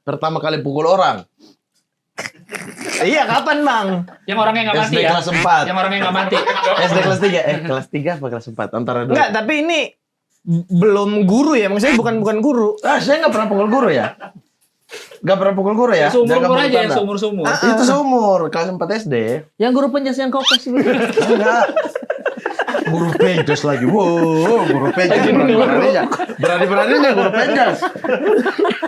pertama kali pukul orang? Iya, kapan Bang? Yang orangnya nggak mati SD ya? kelas 4. Yang orangnya nggak mati. SD kelas 3. Kelas 3 apa kelas 4? Antara dua. Enggak, tapi ini belum guru ya, maksudnya bukan guru. Saya nggak pernah pukul guru ya. Nggak pernah pukul guru ya. Seumur-umur aja yang seumur-umur. Itu seumur kelas 4 SD. Yang guru penjas yang kau kasih. Enggak. Guru penjas lagi. Wow, guru penjas berani-beraninya guru penjas.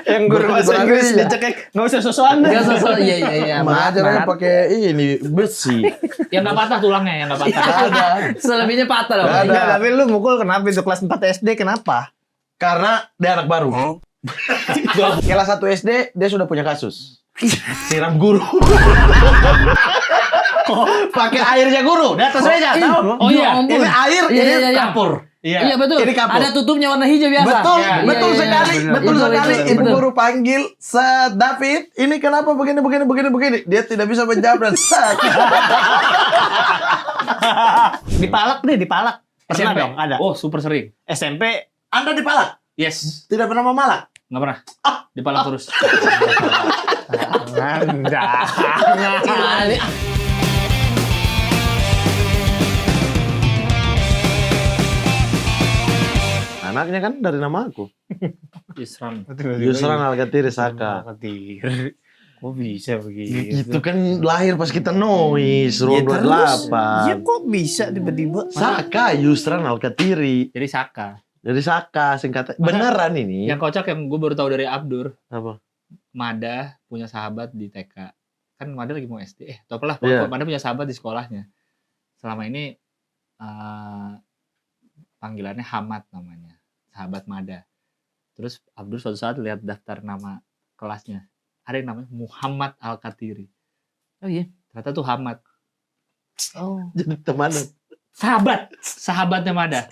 Yang guru bahasa Inggris dicekek, nggak usah sosokan. Enggak sosok. Iya. Mengajarnya pakai ini besi. Yang nggak patah tulangnya, yang nggak patah. Nggak ada. Selebihnya patah loh. Nggak ada. Enggak, tapi lu mukul kenapa itu kelas 4 SD kenapa? Karena dia anak baru. Kelas 1 SD dia sudah punya kasus. Siram guru. Pakai airnya guru di atas meja, tahu? Oh iya. ampun. Ini air, ini Iya. kapur. Iya betul. Ini kapur. Ada tutupnya warna hijau biasa. Betul, Iya, betul iya, sekali, iya. betul Betul, sekali. betul, Ibu betul. guru panggil, "Set, David, ini kenapa begini?" Dia tidak bisa menjawab dan set. Dipalak deh, dipalak. Pernah SMP? dong, ada. Oh, super sering. SMP Anda dipalak? Yes. Tidak pernah memalak? Nggak pernah. Dipalak terus. enggak. Kali. Anaknya kan dari nama aku. Yusran. Yusran Al-Gatiri Saka. Kok bisa begitu? Itu kan lahir pas kita noise, ruang terus. 28. Ya kok bisa tiba-tiba? Saka Yusran Al-Gatiri. Jadi Saka. Dari Saka singkatan. Beneran ini. Yang kocak yang gue baru tahu dari Abdur. Apa? Mada punya sahabat di TK. Kan Mada lagi mau SD. Tau lah. Iya. Mada punya sahabat di sekolahnya. Selama ini panggilannya Hamad namanya. Sahabat Mada. Terus Abdur suatu saat lihat daftar nama kelasnya. Ada yang namanya Muhammad Al-Katiri. Oh iya. Ternyata tuh Hamad. Oh. Jadi temanan. Sahabatnya Mada.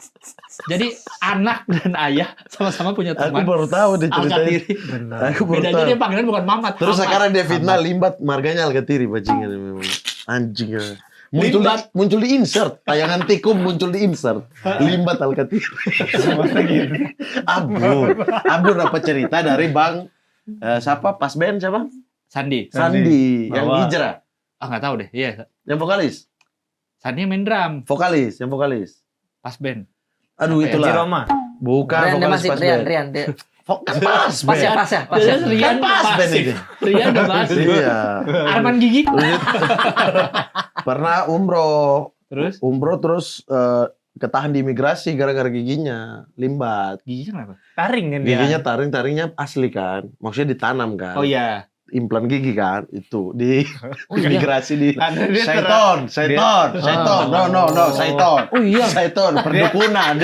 Jadi anak dan ayah sama-sama punya Aku teman. baru tahu dia ceritanya. Al-Katiri. Aku baru Bedanya tahu. dia panggilan bukan Mamat. Terus Hamad. sekarang dia fitnah Hamad. Limbat marganya Al-Gatiri bajingan memang. Anjing ya. Muncul di insert. Tayangan tikum muncul di insert. Limbat Al-Gatiri. Abdur dapat cerita dari Bang siapa? Pasben siapa? Sandi. Sandi yang Bahwa- hijrah. Ah nggak tahu deh. Iya. Yang vokalis. Sandi main drum. Yang vokalis. Pas band. Aduh Apa ya? itulah. Roma. Bukan Rian dia vokalis masih Pasben. Rian. Dia. Kan Pasben. Pas ya. Terus Rian Kan Pasben pasif. ini. Rian udah masif. Iya. Arman Gigi. Pernah umroh Terus terus ketahan di imigrasi gara-gara giginya limbat. giginya kenapa? Taring kan dia. Giginya taringnya asli kan, maksudnya ditanam kan. Oh iya. Implan gigi kan, itu di Oh iya. imigrasi di Karena dia Saiton, no, Saiton. Oh iya. Saiton, perdukunan.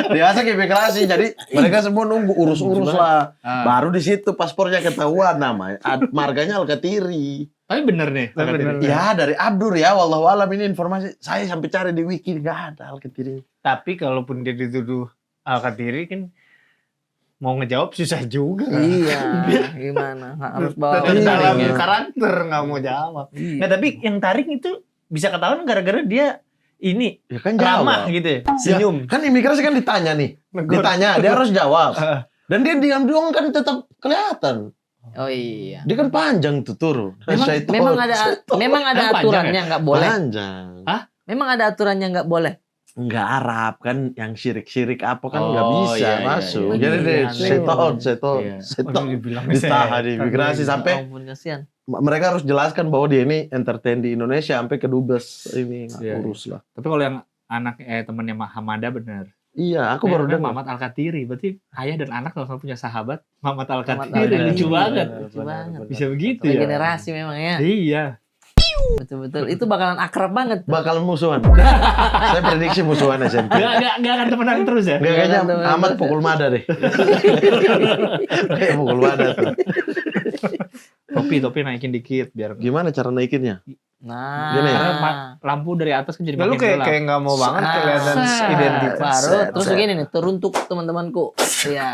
Biasa ke imigrasi, jadi mereka semua nunggu urus-urus lah. Ah. Baru di situ paspornya ketahuan namanya, marganya Al-Katiri. Tapi bener nih. Tapi bener. Ya dari Abdur ya, wallahu alam ini informasi. Saya sampai cari di wiki nggak ada Al-Katiri. Tapi kalaupun dia dituduh Al-Katiri kan mau ngejawab susah juga. Iya. Gimana? Harus bawa. Tetap Iya. dalam karakter nggak mau jawab. Iya. Nah, tapi yang taring itu bisa ketahuan gara-gara dia ini Ya kan ramah jawab. gitu ya, Ya, senyum. kan imigrasi kan ditanya nih. Negor. Ditanya, dia harus jawab. Dan dia diam doang kan tetap kelihatan. Oh iya. Dia kan panjang tuh turun. Memang ada Panjang aturannya nggak boleh. Panjang. Memang ada aturannya nggak boleh. Enggak Arab kan yang syirik-syirik apa kan Oh, nggak bisa iya, iya, masuk. iya. Jadi deh Iya, seton. Iya. Waduh, dibilang Ditahan di setan. imigrasi sampai Ampun kasihan. mereka harus jelaskan bahwa dia ini entertain di Indonesia sampai ke dubes ini nggak Iya, urus lah. Tapi kalau yang anak temennya Hamada bener. Iya, aku baru Namanya dengar. Mamat Al-Katiri. Berarti ayah dan anak sama-sama punya sahabat Mamat Mamat Al-Katiri. Al-Katiri. Lucu banget. Lucu banget. Bisa begitu Satu ya. generasi memang ya. Iya. Betul-betul. Itu bakalan akrab banget. Bakal musuhan. Saya prediksi musuhan SMP. Gak akan temenan terus ya. Nggak, kayaknya Teman-teman. amat pukul Mada deh. Kayak pukul Mada tuh. Topi naikin dikit biar Gimana cara naikinnya? Nah. Gini. karena lampu dari atas kan jadi Nah, lu makin kayak gelap. kayak nggak mau banget kelihatan Set. identitas. Baru terus Set. begini nih, teruntuk teman-temanku. Iya.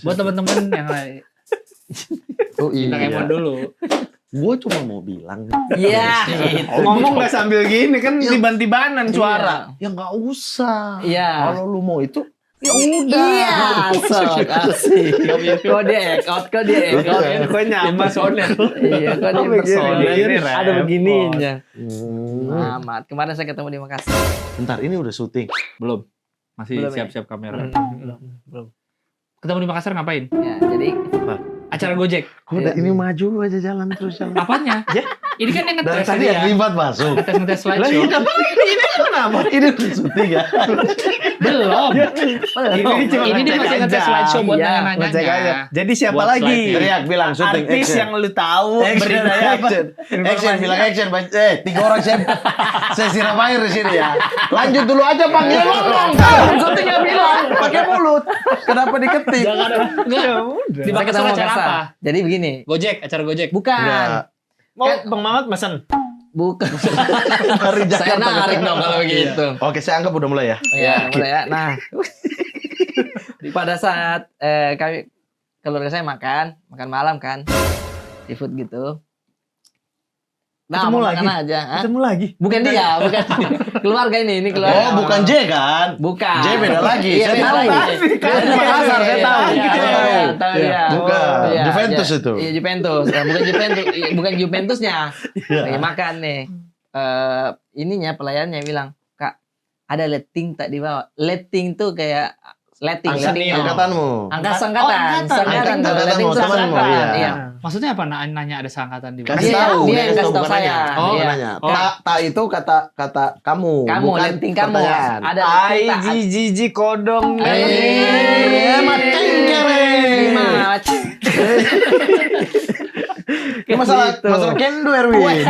Buat teman-teman yang lain, Oh bintang Emon iya. dulu. Gue cuma mau bilang. Iya. Ngomong nggak sambil gini kan tiban-tibanan suara. Ya nggak usah. Iya. Kalau lu mau itu, Ya udah. Iya, sok asik. Kode out. Pokoknya Impersonet. Iya, kode Oh, begini, personil. begini, Ada repot. begininya. Hmm. Amat. Kemarin saya ketemu di Makassar. Bentar, ini udah syuting. Belum. Masih Belum ya? siap-siap kamera. Belum. Ketemu di Makassar ngapain? Ya, jadi Acara Gojek. Kok udah ini maju aja jalan terus jalan. Apanya? Ini kan yang Dari ngetes tadi yang libat masuk. Ngetes Lah slideshow. iya, ini kenapa? Ini udah syuting ya. Belum. Ini dia masih ngetes slideshow buat Iya, nanya-nanya. ngecek aja. Jadi siapa Buat lagi? slide-nya. Teriak bilang syuting Artis action. yang lu tahu Action, berdaya apa? action, bilang action. 3 orang saya siram air di sini ya. Lanjut dulu aja Bang, ya ngomong. Syuting nggak bilang, pakai mulut. Kenapa diketik? Di saya ketemu Makassar acara Makassar. apa? Jadi begini. Gojek, acara Gojek. Bukan. Enggak. Mau Bang Mamat pesan? Bukan. Dari Saya Jakarta. narik dong kalau begitu. Oke, saya anggap udah mulai ya. Ya, mulai ya. Nah, pada saat kami keluarga saya makan malam kan, seafood gitu. Nah, Ketemu mau lagi? makan aja. Hah? Ketemu lagi. Bukan dia, bukan keluarga ini keluarga. Oh, bukan J kan? Bukan. J beda lagi. Iya, Saya beda tahu. lagi. Saya di Makassar, saya tahu. Iya, tahu Iya. ya. Bukan. Iya, Juventus iya. itu. Iya, Juventus. Bukan Juventus, bukan Juventusnya. Lagi makan nih. Ininya pelayannya bilang, "Kak, ada letting tak dibawa?" Letting tuh kayak letting. Angkatanmu. Angkatan. Angkatan, Letting tuh temanmu, angkatan. iya. Iya. Maksudnya apa? Nanya ada seangkatan di Kasih Dia- tahu, dia yang kasih tahu bukan saya. nanya. Oh, Iya. nanya. Tak itu kata kamu. Kamu, bukan letting kamu. pertanyaan. Ada Ai letting tak. jiji kodong. Maceng kere. Ini masalah kendo Erwin.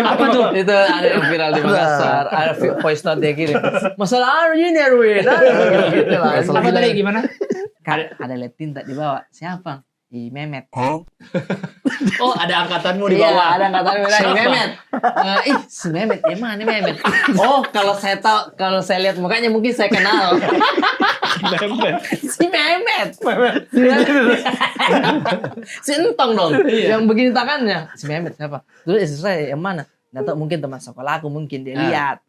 apa tuh? Itu ada yang viral di Makassar. Ada voice note dia kirim. Masalah apa ini Erwin? Gitu lah. Apa tadi gimana? Ada letting tak dibawa. Siapa? Memet. Oh, ada angkatanmu di Iya, bawah. ada angkatan bilang Siapa? Memet. Si Memet, mana Memet? Oh, kalau saya tahu, kalau saya lihat mukanya mungkin saya kenal. Si Memet. Si Entong dong. Yang begini tangannya. Si Memet siapa? Dulu istri saya yang mana? Nggak tahu, mungkin teman sekolah aku mungkin dia lihat.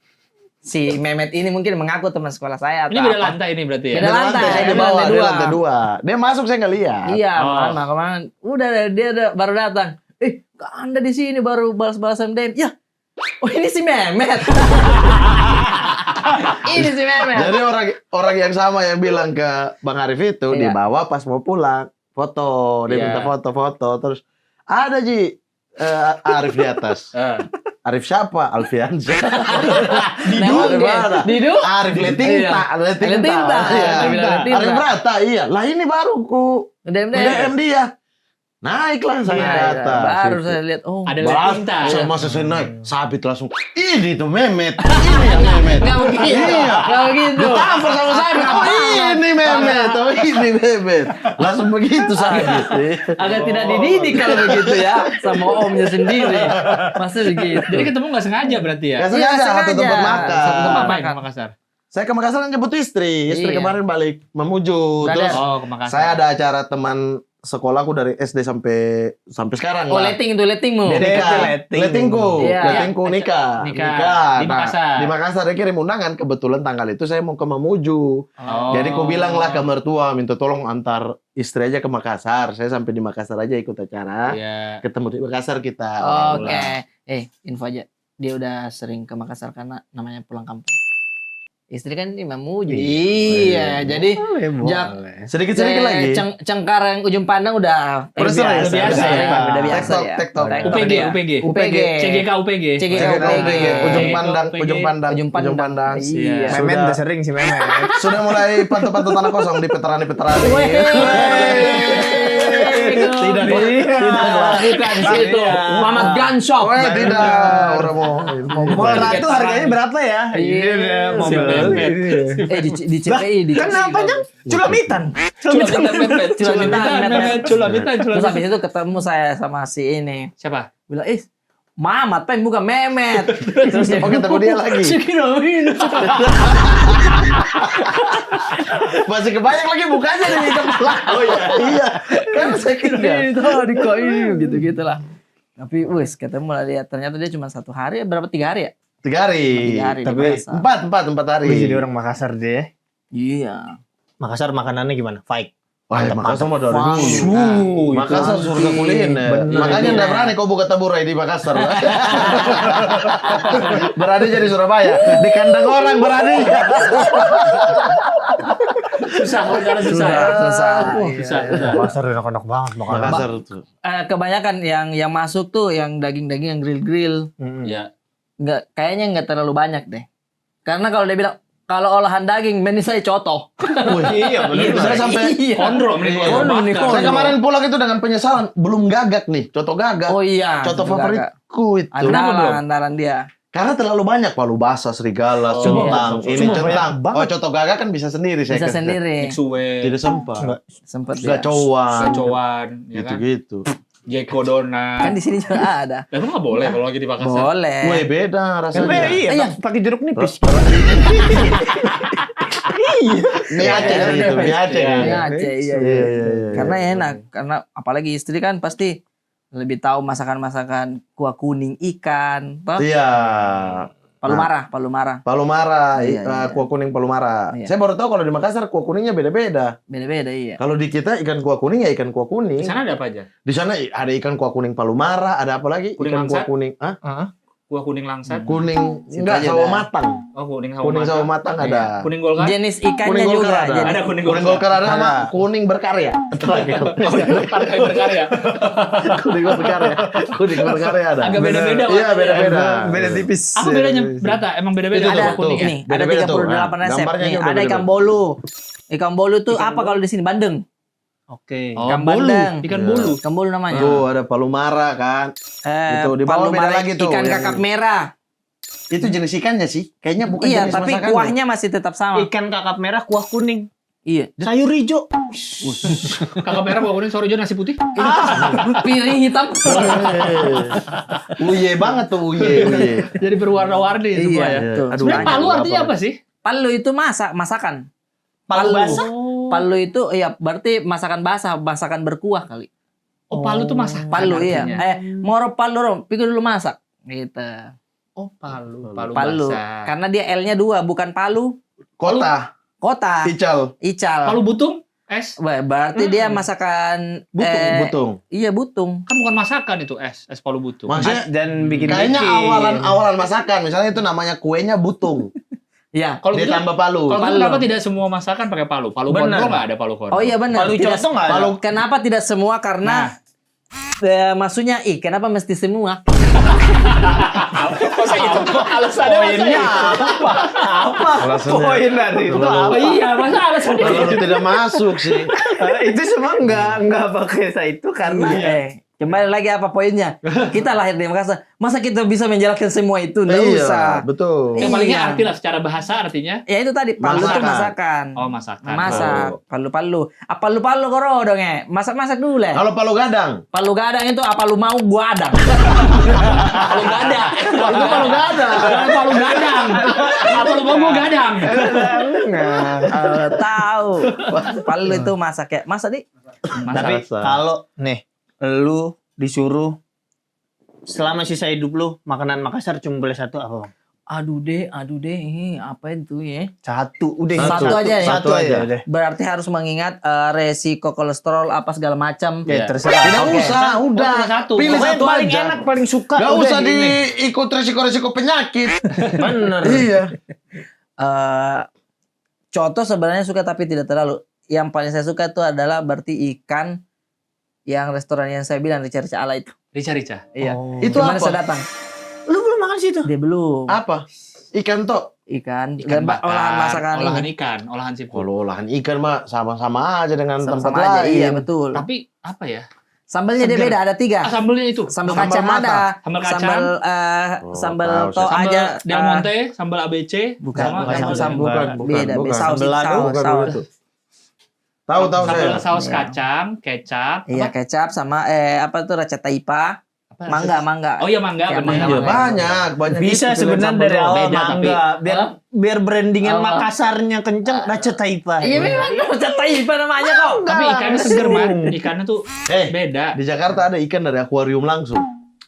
Si Memet ini mungkin mengaku teman sekolah saya. Ini atau beda apa. lantai ini berarti ya? Beda lantai, saya di beda bawah, lantai dia dua. lantai 2. Dia masuk saya nggak lihat. Iya, Oh. kemarin. Udah dia baru datang. Kok Anda di sini baru balas-balasan DM? Ya. Oh, ini si Memet. Ini si Memet. Jadi orang yang sama yang bilang ke Bang Arif itu Iya. dibawa pas mau pulang foto, dia Iya. minta foto-foto terus ada Arif di atas. Arif siapa? Alfiansyah. Memang dia. Didu? Arif Letinta, Iya. Letinta. Letinta. Iya. Dia bilang Letinta. Arif Brata, iya. Lah ini baru ku DM. DM dia. Naiklah saya Iya, ke atas. baru Gitu. saya lihat. Oh, Ada Balas, Letinta. sama saya naik, sabit langsung. Ini tuh Memet, ini yang Memet. nggak begitu. Iya. Nggak begitu. Tampar sama sabit. Oh ini Memet, oh ini Memet. Langsung begitu sabit. Agak tidak dididik kalau begitu ya, sama omnya sendiri. Masa begitu? Jadi ketemu nggak sengaja berarti ya? Gak sengaja, satu tempat makan. Satu tempat Ngapain makan. ke Makassar? Saya ke Makassar jemput istri. Istri Iya. kemarin balik memuju. Nggak ada. Terus Oh, ke Makassar. saya ada acara teman sekolahku dari SD sampai sekarang Oh, lah. letting itu lettingmu. Dia nikah. Letting. Lettingku. Iya. Lettingku nikah. Nikah. Di Nah, Makassar. di Makassar dia kirim undangan. Kebetulan tanggal itu saya mau ke Mamuju. Oh. Jadi ku bilang lah ke mertua, minta tolong antar istri aja ke Makassar. Saya sampai di Makassar aja ikut acara. Iya. Ketemu di Makassar kita. Oke. Info aja. Dia udah sering ke Makassar karena namanya pulang kampung. Istri kan di Mamuju. Iya, jadi Sedikit-sedikit lagi. Cengkareng ujung pandang udah Udah sering, biasa, biasa ya. ya. Udah biasa TikTok, ya. TikTok. UPG, dia. UPG. UPG. CGK UPG. CGK UPG. Ujung UPG. pandang, ujung pandang, Ujung ujung pandang. Iya. Memet Sudah- udah sering sih Memet. Sudah mulai pantu-pantu tanah kosong di veteran-veteran. Tidak, bukan di situ. Muhammad Gun Shop. Tidak, orang mau. Mall Ratu harganya berapa ya? Iya, mobil. di CPI di Kan namanya Culamitan. Culamitan. Terus habis itu ketemu saya sama si ini. Siapa? Bilang, Mamat, Pen, bukan Memet. Terus dia Oh, ketemu dia lagi. Masih kebanyak lagi bukanya di kepala. Oh iya. Kan saya kira. Tadi kok ini gitu-gitu lah. Tapi ketemu lah dia. Ternyata dia cuma 1 hari, berapa 3 hari ya? 3 hari. 3 hari di Tapi Makassar. 4 hari. Wih, jadi orang Makassar deh. Iya. Makassar makanannya gimana? Fight. Wah, Makassar mah dari Wah. dulu. Makassar surga kuliner. Bener. Makanya enggak berani kau buka taburai di Makassar. Berani jadi Surabaya. Di kandang orang berani. Susah. Susah. Makassar enak-enak banget makanan. Makassar tuh. Kebanyakan yang masuk tuh yang daging-daging yang grill-grill. Ya. Kayaknya nggak terlalu banyak deh. Karena kalau dia bilang kalau olahan daging, mending saya coto. Iya, benar. Saya sampai Iya. Kondro nih. Kondro nih, bakar. saya kemarin pulang itu dengan penyesalan, belum gagak nih, coto gagak. Oh iya. Coto juga favoritku itu. Andalan dia. Karena terlalu banyak palu basah, serigala, centang, iya. ini Cuma centang. banyak banget. Oh, coto gagak kan bisa sendiri saya Bisa kata. sendiri. Suwe. Tidak sempat. Sempet dia. Gacoan. Gacoan. Ya kan? Gitu-gitu. Jeko donat. Kan di sini juga ada. Lah, nggak boleh kalau lagi di Makassar. Boleh. Wih, beda rasanya. Iya, pakai jeruk nipis. Mie Aceh gitu, mie Aceh. Iya. Iya, Aceh, iya. Iya. Karena enak, karena apalagi istri kan pasti lebih tahu masakan-masakan kuah kuning ikan, toh? Iya. Palu marah. Palu mara, Iya, iya. kuah kuning palu mara. Iya. Saya baru tahu kalau di Makassar kuah kuningnya beda-beda. Beda-beda iya. Kalau di kita ikan kuah kuning ya ikan kuah kuning. Di sana ada apa aja? Di sana ada ikan kuah kuning palu mara, ada apa lagi? Kuning Ikan kuah langsat? kuning, ah? Kuah kuning langsat. Kuning Situ enggak aja sawo dah. matang. Oh, kuning sawo Kuning sawo matang ada. Kuning golkar. Jenis ikannya Kuning juga. golkar ada. jenis- Ada kuning Kuning golkar ada sama kuning berkarya. Itu lagi. Partai berkarya. Kuning berkarya. Kuning berkarya ada. Agak beda-beda. Iya, beda-beda. Beda tipis. Apa bedanya berata? Emang beda-beda Itu kuah tuh. kuning ya? Nih, ada Beda-beda tuh. 38 Nah, resep. gambarnya Nih, aja udah ada beda-beda. ikan bolu. Ikan bolu tuh Ikan apa kalau di sini? Bandeng. Oke. Oh, Ikan bolu. bandeng. Ikan Iya. bolu. Ikan bolu namanya. Tuh ada palu mara kan. Itu, di bawah palu beda mara lagi tuh, Ikan yang- kakap merah. Itu jenis ikannya sih. Kayaknya bukan Iya, jenis tapi masakannya. kuahnya masih tetap sama. Ikan kakap merah, kuah kuning, Iya. sayur hijau. Kakak merah, kuah kuning, sorry, nasi putih. Piring hitam. Uye banget tuh uye. Jadi berwarna-warni semua ya. betul. Aduh, Sebenarnya banyak palu tuh artinya apa. apa sih? Palu itu masakan. Palu basah? Palu itu ya berarti masakan basah, masakan berkuah kali. Oh, palu tuh masak. Palu iya. Moro palu rom, pikir dulu masak. Gitu. Oh, palu. Palu. basah. Karena dia L-nya 2 bukan palu, Kota, kota. Ical, Ical. Palu butung? Es? Berarti dia masakan butung. Iya, butung. Kan bukan masakan itu, es palu butung. Maksudnya Dan bikin kayaknya awalan masakan. Misalnya itu namanya kuenya butung. Iya. Kalau gitu, Ditambah palu. kalau gitu Palu. kenapa tidak semua masakan pakai palu? Palu Benar. kondro nggak ada palu kondro. Oh iya benar. Palu Tidak- coto nggak ada? Palu- Kenapa tidak semua? Karena maksudnya kenapa mesti semua? Masa itu? Alasannya Poinnya apa? Apa? Alasannya- Poin dari itu Terlalu- apa? Iya, masa alasannya Kalau tidak masuk sih. Itu semua nggak pakai saya itu karena Kembali lagi apa poinnya? Kita lahir di Makassar. Masa kita bisa menjelaskan semua itu? Nggak usah. betul. Yang palingnya Iya. arti lah secara bahasa artinya. Ya itu tadi palu Masakan. itu masakan. Oh, masakan. Masak, palu-palu. Apa palu koro dong ya? Masak-masak dulu lah. Kalau palu gadang, Palu gadang itu apa lu mau gua adang. Palu gadang. itu palu gadang. Palu gadang. Apa lu mau gua gadang? Tahu. Palu itu masak ya. Masa di? tapi Masak. kalau nih lu disuruh selama sisa hidup lu makanan Makassar cuma boleh satu apa? Bang? Aduh deh, apa itu ya? Satu, udah Satu aja ya? Satu aja. Udah. Berarti harus mengingat resiko kolesterol apa segala macam. Ya, Iya. terserah. Tidak Oke. usah, udah. Cuma satu. Pilih Pokoknya satu paling aja. enak, paling suka. Gak udah usah ini. diikut resiko-resiko penyakit. Bener. Iya. Coto sebenarnya suka tapi tidak terlalu. Yang paling saya suka itu adalah berarti ikan yang restoran yang saya bilang Rica-Rica Ala itu. Rica-rica. Iya. Oh. Itu Kemarin apa? saya datang. Lu belum makan situ? Dia belum. Apa? Ikan tok. Ikan Ikan dan bakar, olahan masakan olahan ini. ikan, olahan siput. Kalau olahan ikan mah sama-sama aja dengan tempat Sama-sama aja. lain. Iya betul. Tapi apa ya? Sambalnya dia Seger. beda, ada 3. Sambelnya itu. Sambal Sambal kacang mata. ada. Sambal kacang. Oh, Sambal tahu to saya. aja. Del Monte, sambal ABC, Bukan, sama bukan sambal sambal. sambal. Beda, bukan. saus, Sambal lado, Bukan saus. begitu. Tahu saya. Saus Iya. kacang, kecap. Iya, apa? kecap sama apa tuh raca taipa, Apa? mangga. Oh iya, mangga Kayak bener. Iya, mangga. banyak Bisa itu sebenarnya pilihan dari sambal awal Beda, mangga, biar brandingan Oh. Makassarnya kenceng, Raja Taipa. Iya memang raca taipa namanya kok. Tapi ikannya seger, Man. Ikannya tuh Eh, beda. di Jakarta ada ikan dari akuarium langsung.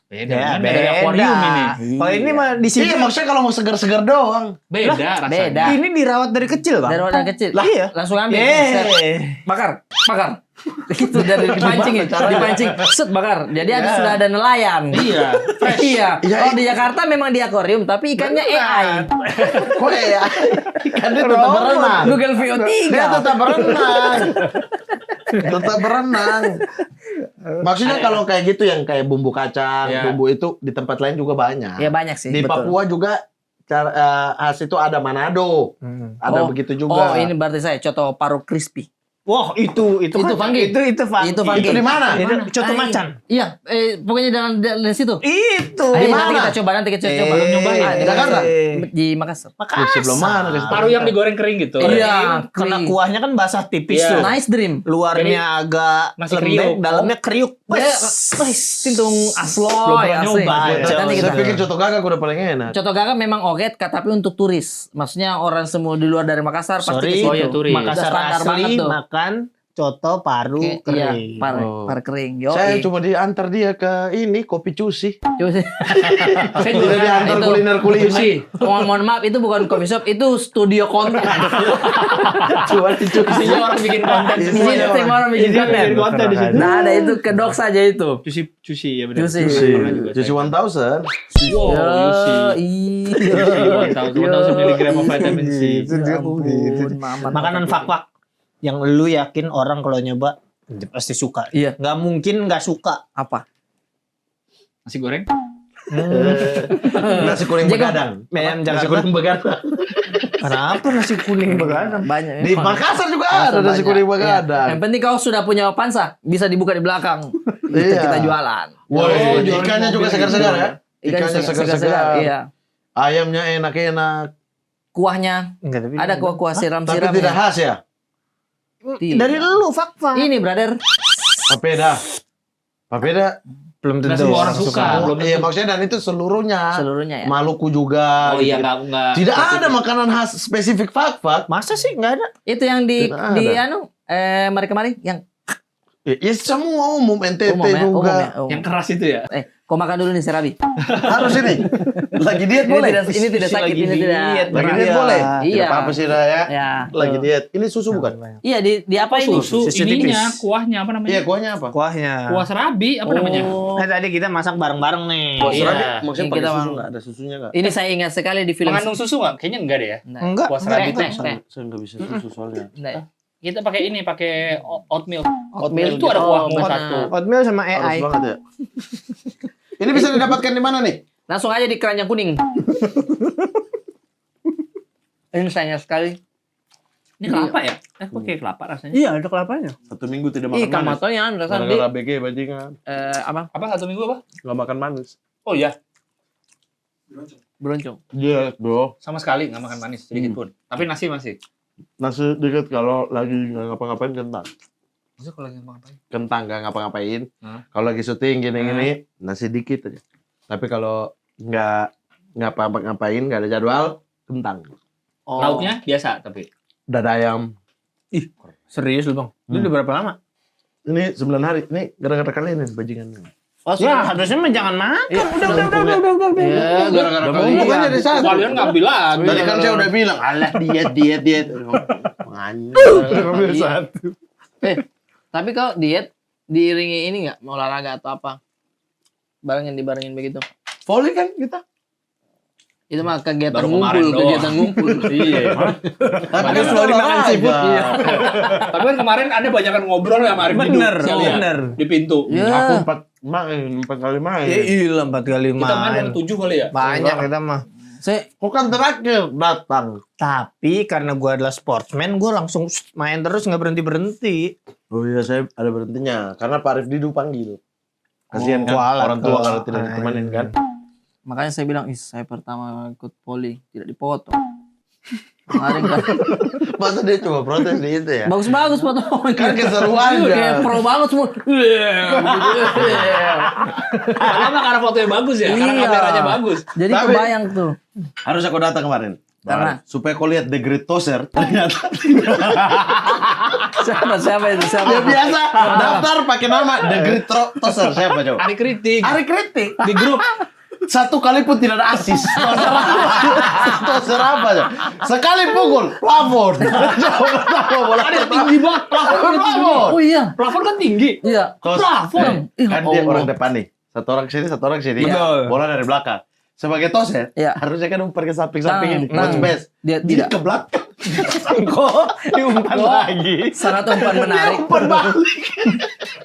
Beda. Ya, Kan dari akuarium ini. Kalau ini mah di sini Iya, maksudnya kalau mau segar-segar doang. Beda rasanya. beda. ini dirawat dari kecil, Bang. Dari wadah kecil. Lah, iya. Langsung ambil. Eh. set. Bakar. Itu dari dipancing, dipancing. Set bakar. Jadi ada sudah ada nelayan. Iya. Iya. Iya, Kalau di Jakarta memang di akuarium tapi ikannya AI. Kok ya? Kan dia tetap berenang. Google VO3. Dia tetap berenang. Tetap berenang. Maksudnya kalau kayak gitu yang kayak bumbu kacang, Iya. bumbu itu di tempat lain juga banyak. Ya banyak sih. Di betul. Papua juga khas itu ada Manado. Ada Oh. begitu juga. Oh, ini berarti saya coto paru crispy. Wah, itu Itu funky. Itu funky. Itu funky. Itu di mana? Itu coto macan. Iya, pokoknya dalam situ. Itu. Nanti mana? kita coba, nanti kita coba. Belum nyobain. Ah, di Jakarta? Di Makassar. Wih, sebelum mana? Kasih tahu. Paru yang digoreng kering gitu. Iya, Karena kering. kuahnya kan basah tipis Iya. tuh. Nice dream. Luarnya agak masih lembek, kriuk. dalamnya kriuk. Ya, Wes. tintung aslo. Belum pernah nyoba. Nanti kita. Saya pikir coto gagak udah paling enak. Coto Gaga memang oget, tapi untuk turis. Maksudnya orang semua di luar dari Makassar pasti Sorry, ke situ. Oh, ya, turis. Makassar Udah standar asli banget tuh. makan coto paru Iya, kering. Oh. par kering. Yo. Saya cuma diantar dia ke ini kopi cusi. Saya Tidak juga diantar itu. kuliner. Mohon maaf, itu bukan coffee shop, itu studio konten. Cuma dicuci. isinya orang bikin konten Di semua. situ semua orang bikin konten. konten di situ. Nah, ada itu kedok saja itu. Cuci ya benar. Cuci. Cuci 1000. Wow, Yusi. Iya. 1000 miligram of vitamin C. Itu dia gitu. Makanan fak-fak yang lu yakin orang kalau nyoba pasti suka. Iya. Nggak mungkin nggak suka. Apa? Nasi goreng? Nasi kuning Jago. begadang. Ayam Nasi Jakarta. kuning begadang. Kenapa nasi kuning begadang? Banyak. Di Makassar juga ada nasi banyak. kuning Iya. begadang. Yang penting kau sudah punya pansa, bisa dibuka di belakang. Iya. Kita jualan. Wah, ikannya juga segar-segar ya. Ikannya segar-segar. segar-segar. Iya. Ayamnya enak-enak. Kuahnya Enggak, tapi ada kuah-kuah Tapi siram-siram. tidak khas ya. Tidak. dari lu fak-fak. Ini brother. Papeda. Papeda. Belum Nggak tentu semua orang suka. Belum Iya, maksudnya dan itu seluruhnya. Seluruhnya ya. Maluku juga. Oh iya gitu. enggak. Tidak ada makanan khas spesifik fak-fak. Masa sih nggak ada? Itu yang di Tidak di ada. anu mari kemarin yang Ya semua umum NTT umum ya, juga. umum ya. Umum. Yang keras itu ya. Kau makan dulu nih serabi. Harus ini. Lagi diet boleh. Ini tidak sakit, Lagi ini tidak. diet, Lagi Iya. diet boleh. Iya. Tidak apa-apa sih Dah, ya. Ya. Lagi diet. Ini susu bukan? Iya di apa ini? Susu Susu ininya, tipis. kuahnya apa namanya? Iya, kuahnya apa? Kuahnya. Kuah serabi apa namanya? Oh. Tadi kita masak bareng-bareng nih. Kuah Iya. serabi. Maksudnya Yang pakai kita susu mau- nggak? Ada susunya nggak? Ini saya ingat sekali di film. Mengandung susu nggak? Kayaknya enggak deh ya. Nah, Enggak. Kuah serabi Teh, itu. teh. Saya nggak bisa susu soalnya. Nah, Kita pakai ini, pakai oatmeal. Oatmeal Itu ada gitu. kuahnya Oh, satu. benar. Oatmeal sama Harus AI. banget ya. Ini bisa didapatkan di mana nih? Langsung aja di keranjang kuning. Ini sayang sekali. Ini kelapa ya? Pakai kelapa rasanya. Iya, ada kelapanya. 1 minggu tidak makan Ikan manis. matonya rasanya di Gara-gara BG bajingan. apa? Apa 1 minggu apa? Nggak makan manis. Oh iya, Beroncong. Iya, bro. sama sekali nggak makan manis sedikit pun. Tapi nasi masih. Nasi dikit kalau lagi nggak ngapa-ngapain kentang. Maksudnya kalau lagi ngapain? Kentang nggak ngapa-ngapain. Hah? Kalau lagi syuting gini-gini, nasi dikit aja. Tapi kalau nggak ngapa-ngapain, nggak ada jadwal, kentang. Oh. Lauknya biasa tapi. Dada ayam. Serius lu, Bang? Lu udah berapa lama? Ini 9 hari. Ini gara-gara kalian nih bajingan. Oh, Ya, harusnya mah jangan makan. Ya, Udah gara-gara mumpung aja di satu. Kalian nggak bilang. Tadi kan saya udah bilang, alah diet. Satu. Tapi kau diet diiringi ini nggak mau olahraga atau apa? Dibarengin begitu. Volley kan kita. Itu mah kegiatan Baru kemarin ngumpul, kegiatan doang. ngumpul. Iya. Tapi kan selalu dimakan seafood. Iya. Tapi kan kemarin ada banyakan ngobrol ya sama Arif Bener, Didu, saya lihat. bener. Di pintu. Ya. Aku 4 kali main. Ya iya, 4 kali Kita main main. yang 7 kali ya. Banyak kita mah. Saya Kok kan terakhir datang. Tapi karena gua adalah sportsman, gua langsung main terus nggak berhenti. Oh iya, saya ada berhentinya. Karena Pak Arif Didu panggil. Kasihan kan kualat orang tua kalau- kalau tidak ditemanin kan. makanya saya bilang, saya pertama ikut poli tidak dipotong. Kemarin kan Masa dia coba protes di itu ya? bagus-bagus fotonya. Kan keseruan Kayak ya. pro banget semua. Karena karena fotonya bagus ya. Karena Iya. kameranya bagus. Jadi Tapi- kebayang tuh. Harus aku datang kemarin. Karena supaya kau lihat The Great Tosser, ternyata siapa itu? Siapa? dia biasa daftar pakai nama The Great Tosser. Siapa coba? Hari kritik Hari Kritik. di grup. Satu kali pun tidak ada asis. Tosser apa coba? Sekali pukul, plafon. Coba bola Ada tinggi banget. plafon. Oh iya. Plafon kan tinggi. Iya. Plafon. Kan dia Allah. orang depan nih. Satu orang sini, satu orang sini. Betul. Bola dari belakang. Sebagai tosser, Iya. harusnya kan umpan ke samping-samping ini. Nah, Watch best. Dia Dia tidak. ke belakang. Kok diumpan lagi? Sangat umpan menarik. Umpan balik.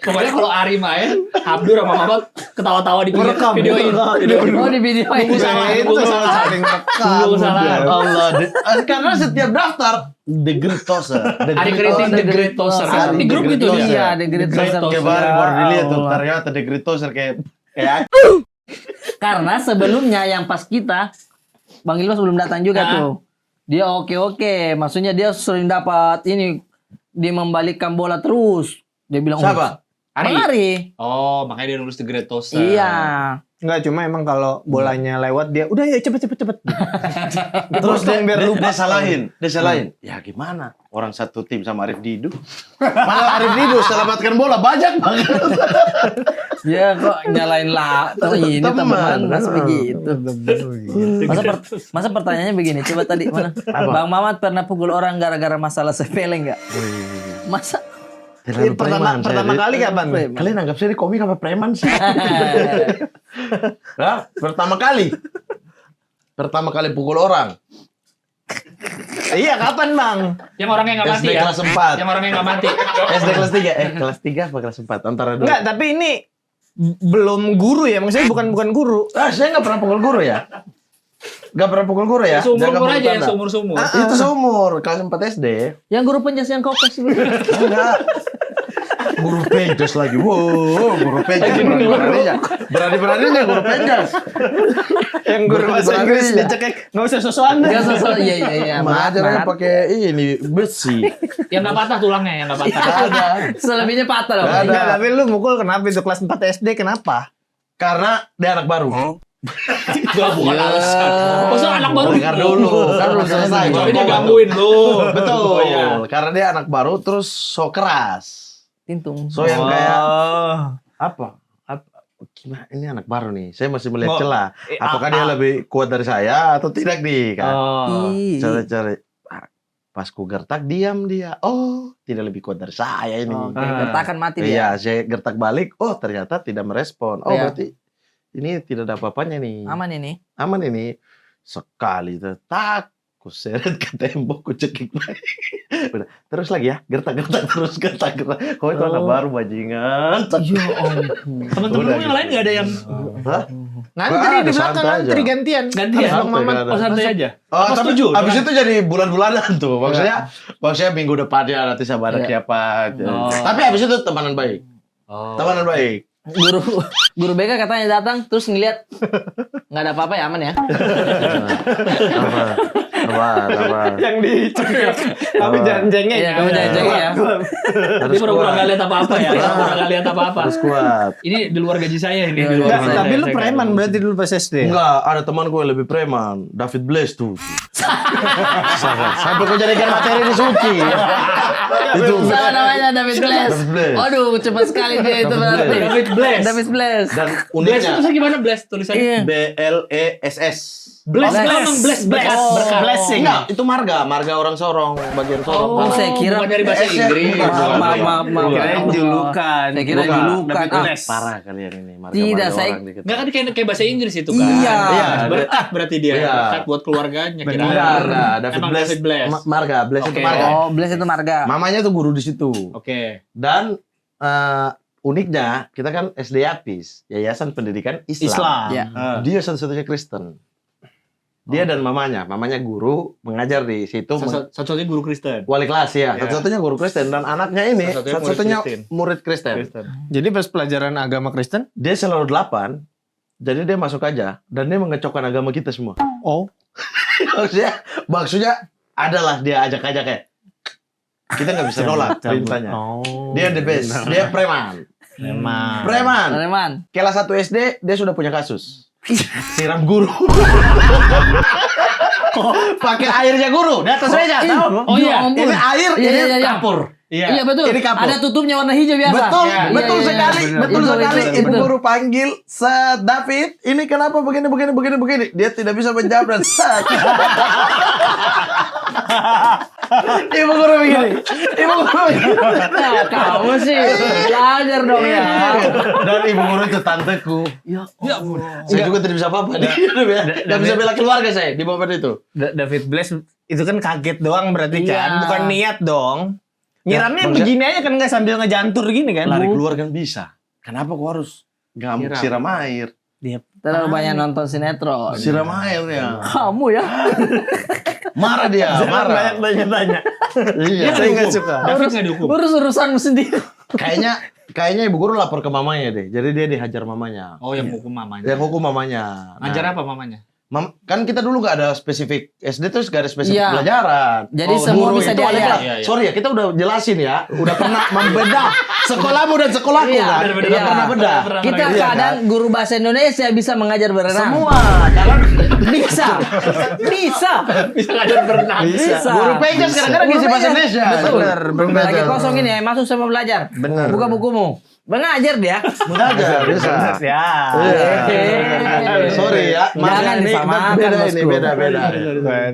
Pokoknya kalau Ari main, Abdur sama Mamat ketawa-tawa di Merekam, videoin. Oh di video Nunggu ini. salah, Itu nunggu salah. saling rekam. Nunggu salah. Allah. Karena setiap daftar The Great Tosser. Hari kritik The Great Tosser. Hari Di grup The Great itu Tosser. dia. Iya, The Great Tosser. Kayak baru dilihat tuh. Allah. Ternyata The Great Tosser kayak Karena sebelumnya yang pas kita Bang Ilmas belum datang juga Nah. tuh. Dia oke. Maksudnya dia sering dapat ini, dia membalikkan bola terus. Dia bilang siapa? Ari. Ari. Oh, makanya dia nulis The Great Tosser. Iya. Enggak, cuma emang kalau bolanya lewat dia udah ya cepet. Terus dia salahin. Dia salahin. Ya gimana? Orang satu tim sama Arif Didu. Malah Arif Didu selamatkan bola banyak banget. Ya kok nyalain lah. Ini Teman. teman mas begitu. Masa pertanyaannya begini, coba tadi mana? Bang Mamat pernah pukul orang gara-gara masalah sepele enggak? Masa Terlalu preman saya, Pertama Dit. kali kapan? Kalian anggap saya di komik apa preman sih? Hah? Pertama kali. Pertama kali pukul orang. Iya, kapan, Bang? Yang orangnya nggak mati SD ya. kelas 4. Yang orangnya nggak mati. SD kelas 3. Kelas 3 apa kelas 4? Antara dua. Enggak, tapi ini belum guru ya, maksudnya bukan guru. Saya nggak pernah pukul guru ya. Nggak pernah pukul guru ya. Seumur Jaga umur mulut aja ya, Anda. seumur-sumur. Itu seumur. Kelas 4 SD. yang guru penjas yang kau kasih. Enggak. Guru penjas lagi. Wow, guru penjas. Berani-beraninya. Berani-beraninya guru penjas. Yang guru bahasa Inggris dicekek, enggak usah sosokan. Enggak sosok iya. Mengajarnya pakai ini besi. Yang nggak patah tulangnya, yang nggak patah. Ada. Selebihnya patah loh. Nggak ada. Enggak, tapi lu mukul kenapa itu kelas 4 SD kenapa? Karena dia anak baru. Gak bukan alasan. Maksudnya anak baru. Dengar dulu. Kan belum selesai. Tapi dia gangguin lu. Betul. Oh, iya. Karena dia anak baru terus so keras. Tintung. So yang kayak Oh. apa? Gimana? Ini anak baru nih. Saya masih melihat Oh, celah. Apakah dia lebih kuat dari saya atau tidak nih? Kan? Oh. Cari-cari. Pas ku gertak diam dia. Oh, tidak lebih kuat dari saya ini. Oke, gertakan mati dia. Iya, saya gertak balik. Oh, ternyata tidak merespon. Oh, Iya. berarti ini tidak ada apa-apanya nih. Aman ini. Aman ini. Sekali tuh. Tak. Ku seret ke tembok, ku cekik lagi. Udah. Terus lagi ya. Gertak-gertak terus. Gertak-gertak. Kau itu anak baru bajingan. Ya ampun. Temen-temen Udah lu yang lain nggak ada yang Hah? Ngantri Nggak di ada, belakang santai aja. ngantri gantian. gantian. Habis Bang Santai, Mamat nggak ada. Oh, santai aja. Oh, Apa tapi setuju? abis itu jadi bulan-bulanan tuh. Maksudnya minggu depannya nanti sama ada Iya. siapa. Oh. Tapi abis itu temenan baik. Oh. Temenan baik. Guru BK katanya datang terus ngeliat nggak ada apa-apa ya aman ya. Apa? Yang dicekek. Tapi jangan jengek. Iya, kamu jangan jengek ya. Dia pura-pura nggak lihat apa-apa ya. Pura-pura nggak lihat apa-apa. Harus kuat. Ini di luar gaji saya ini. Di luar Enggak, gaji saya. tapi lu Saya preman nggak- berarti dulu pas SD. Enggak, ada teman gue yang lebih preman. David Blaze tuh. Sampai kau jadikan materi di Suci. Itu. Siapa namanya David Blaze? David Blaze. Aduh, cepat sekali dia itu berarti. David Blaze. David Blaze. Dan Blaze itu uniknya tulisannya gimana Blaze tulisannya? Iya. BLESS. Blaze Blaze. memang Blaze berkat. Oh. Berkat. Blessing. Enggak, itu marga orang Sorong, bagian Sorong. Oh, saya kira bukan dari bahasa BS-nya. Inggris. Bukan. Maaf. Kirain julukan. Saya kira Bukan. julukan. David Ah, Blaze. Parah kalian ini, marga Tidak, saya- orang dikit. Enggak kan kayak bahasa Inggris itu kan. Iya. Iya. Berkat berarti dia. Iya. Berkat buat keluarganya kira. Enggak, David Emang Blaze. David Blaze. Marga, Blaze itu Oke. marga. Oh, Blaze itu marga. Mamanya tuh guru di situ. Oke. Dan uniknya kita kan SD Apis, Yayasan Pendidikan Islam. Islam. Iya. Dia satu-satunya Kristen. Dia dan mamanya guru mengajar di situ. Satu-satunya guru Kristen. Wali kelas ya, Iya. satu-satunya guru Kristen dan anaknya ini Satu-satunya satu-satunya murid Kristen. Jadi pas pelajaran agama Kristen, Dia selalu 8, jadi dia masuk aja dan dia mengecokkan agama kita semua. oh, maksudnya adalah dia ajak-ajak kayak kita nggak bisa nolak perintahnya. Oh. Dia the best, dia preman. Memang. Preman. Preman. Kelas 1 SD dia sudah punya kasus. Siram guru. Pakai airnya guru di atas meja, Ih, tahu? Oh iya. ampun. Ini air, Iya, ini iya, iya. kapur. Iya betul. Ini kapur. Ada tutupnya warna hijau biasa. Betul, Iya, betul iya, iya. sekali, benar. betul Itu, sekali. itu, Ibu betul. guru panggil, set David, ini kenapa begini. Dia tidak bisa menjawab dan set. Ibu guru begini. Nah, kamu sih belajar dong ya. Dan ibu guru itu tanteku. Ya, Saya juga tidak bisa apa-apa. Tidak bisa bela keluarga saya di momen itu. David Blaise itu kan kaget doang berarti Iya. kan, bukan niat dong. Nyiramnya Ya, begini aja kan, nggak sambil ngejantur gini kan. Lari keluar kan bisa. Kenapa kok harus siram air? Dia terlalu banyak nonton sinetron. Siram air ya. Kamu ya. Marah dia, marah. banyak tanya. Iya. Saya nggak suka. David nggak dihukum. Urus urusanmu sendiri. Kayaknya ibu guru lapor ke mamanya deh. Jadi dia dihajar mamanya. Oh, yang hukum mamanya. Yang hukum mamanya. Nah, Ngajar apa mamanya? kan kita dulu nggak ada spesifik SD terus nggak ada spesifik Iya. pelajaran. Jadi semua guru bisa itu ada diajar. kelas. Iya, iya. Sorry ya, kita udah jelasin ya, udah pernah membedah sekolahmu dan sekolahku Iya, kan, benar-benar. udah pernah bedah. Kita Iya, kadang guru bahasa Indonesia bisa mengajar berenang. Semua, kalau Bisa. Bisa. Bisa ngajar berenang. Bisa. guru PJ kadang-kadang ngisi bahasa Indonesia. Betul. Benar. Lagi kosong ini, masuk sama belajar. Benar. Buka bukumu. Mengajar dia. Mengajar bisa. Ya. Hehehe. Sorry ya, maaf Jangan ya, ini disamakan, beda ini, bosku. beda.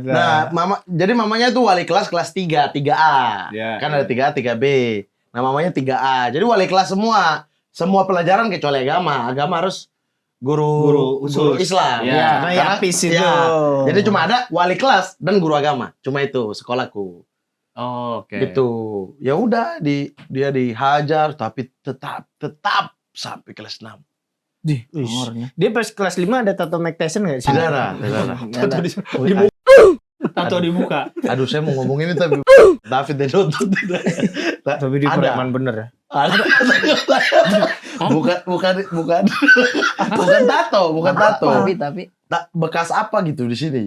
Nah, jadi mamanya tuh wali kelas 3, 3A. Iya. Kan ada 3A, 3B. Nah, mamanya 3A. Jadi wali kelas semua. Semua pelajaran kecuali agama. Agama harus guru Islam. Iya. Karena Yapis itu. Jadi cuma ada wali kelas dan guru agama. Cuma itu sekolahku. Oh, oke. Gitu. Ya udah dia dihajar tapi tetap sampai kelas 6. Dia pas kelas 5 ada tato Mike Tyson nggak sih? Tidak ada. Tato di muka. Aduh, saya mau ngomong ini tapi David dan Dodo tidak. Tapi dia Ada. preman bener ya. Bukan tato. Tapi Bekas apa gitu di sini?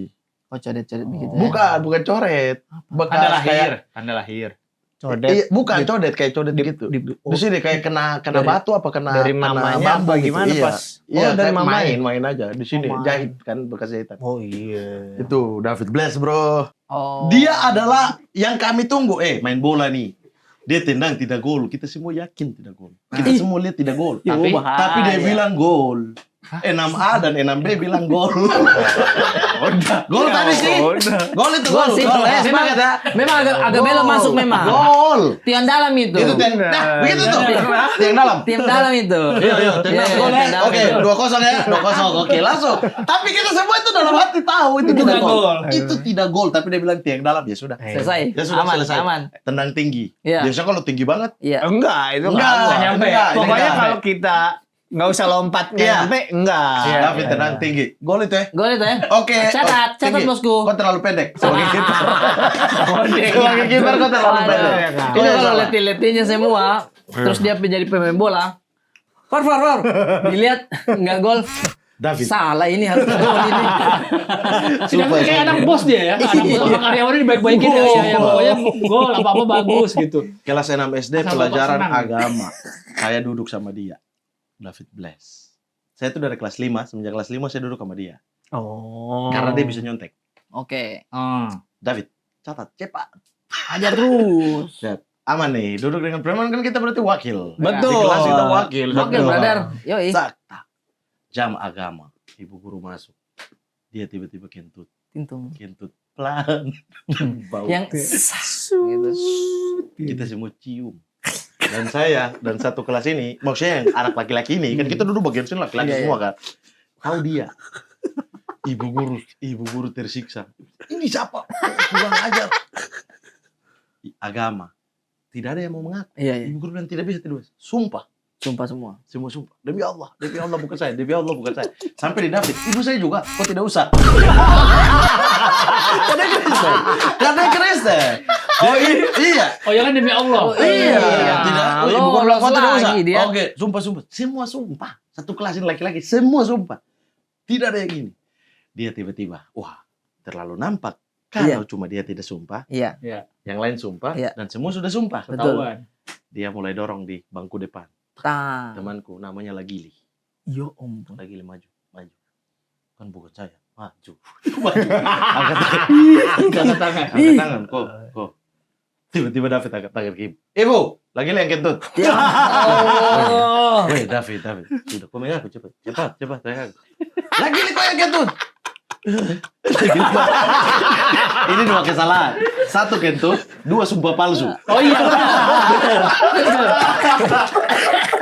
codet-codet begitu. Bukan coret. Bekas Tanda lahir. kayak Tanda lahir. Codet. Iya, bukan codet kayak codet gitu. Di sini kayak kena Dari- batu apa kena dari kena mamanya bambu apa gitu. gimana Iya. pas? Iya, Oh, dari kayak mamanya. main aja di sini main. jahit kan bekas jahitan. Oh iya. Itu David Blaise, Bro. Oh. Dia adalah yang kami tunggu. Main bola nih. Dia tendang tidak gol. Kita semua yakin tidak gol. Kita semua lihat tidak gol. Tapi dia bilang gol. 6A dan 6B bilang gol. Gol tadi sih. Gol itu gol. Gol sih. Gol. Memang memang agak belok masuk memang. Gol. Tiang dalam itu. Itu nah, begitu tuh. Yang dalam. Tiang dalam itu. Iya, tenang. Iya, Gol tiang ya. dalam Oke, itu. 2-0 ya. 2-0. Oke, langsung. Tapi kita semua itu dalam hati tahu itu tidak Bukan gol. gol. Itu tidak gol, tapi dia bilang tiang dalam. Ya sudah. Selesai. Ya sudah Aman, selesai. aman. Tendang tinggi. Iya. Biasanya kalau tinggi banget. Iya. Enggak, itu Enggak, enggak nyampe. enggak, Pokoknya enggak. kalau kita nggak usah lompat Iya. nyampe, enggak. Tapi tendang tinggi. Gol itu ya. Gol itu ya. Oke. Catat, tinggi. catat, bosku. Kau terlalu pendek. Sebagai kiper. Iya. Sebagai kiper kau terlalu Aduh. pendek. Ini kalau letih-letihnya semua, terus dia jadi pemain bola. Far. Dilihat nggak gol. David. Salah ini harus gol ini. Tidak kayak anak bos dia ya. Anak bos sama karyawannya dibaik-baikin ya. Ya, pokoknya gol apa-apa bagus gitu. Kelas 6 SD Asal pelajaran Bapak senang. agama. Saya duduk sama dia. David Blaise. Saya tuh dari kelas 5, semenjak kelas 5 saya duduk sama dia. Oh. Karena dia bisa nyontek. Oke. David, catat, cepat. Ajar terus. Aman nih, duduk dengan preman kan kita berarti wakil. Betul. Di kelas kita wakil. Oke, Betul. brother. Yoi. Tak. Jam agama. Ibu guru masuk. Dia tiba-tiba kentut. Tintung. Kentut. Pelan. Bau. Yang gitu. Kita semua cium. Dan saya, dan satu kelas ini, maksudnya yang anak laki-laki ini, kan kita duduk bagian sini laki-laki Iya, semua kan. Tahu dia. Ibu guru tersiksa. Ini siapa? Kurang ajar. Agama. Tidak ada yang mau mengaku. Iya. Ibu guru bilang tidak bisa. Sumpah. Sumpah semua. Semua sumpah. Demi Allah bukan saya. Sampai di David, ibu saya juga. Kok tidak usah? Karena Kristen. Oh iya. Oh ya kan demi Allah. Iya. Tidak. Ibu guru bilang kok tidak usah. lagi dia. Oke, sumpah. Semua sumpah. Satu kelas ini laki-laki, semua sumpah. Tidak ada yang ini. Dia tiba-tiba, wah, terlalu nampak. Kalau cuma dia tidak sumpah, Iya. yang lain sumpah, Iya. dan semua sudah sumpah. Betul. Ketahuan. Dia mulai dorong di bangku depan. Tah. Temanku namanya Lagili. Yo ampun. Lagili maju. Kan bukan saya. Maju. Angkat tangan. Angkat tangan. Angkat tangan. Kok. Tiba-tiba David angkat tangan Kim. Ibu, lagi yang kentut. Ya Allah. Weh, David. Sudah, komen aku cepat. Tanya aku. Lagi nih kok yang kentut. Ini 2 kesalahan. 1 kentut, 2 sumpah palsu. Oh iya.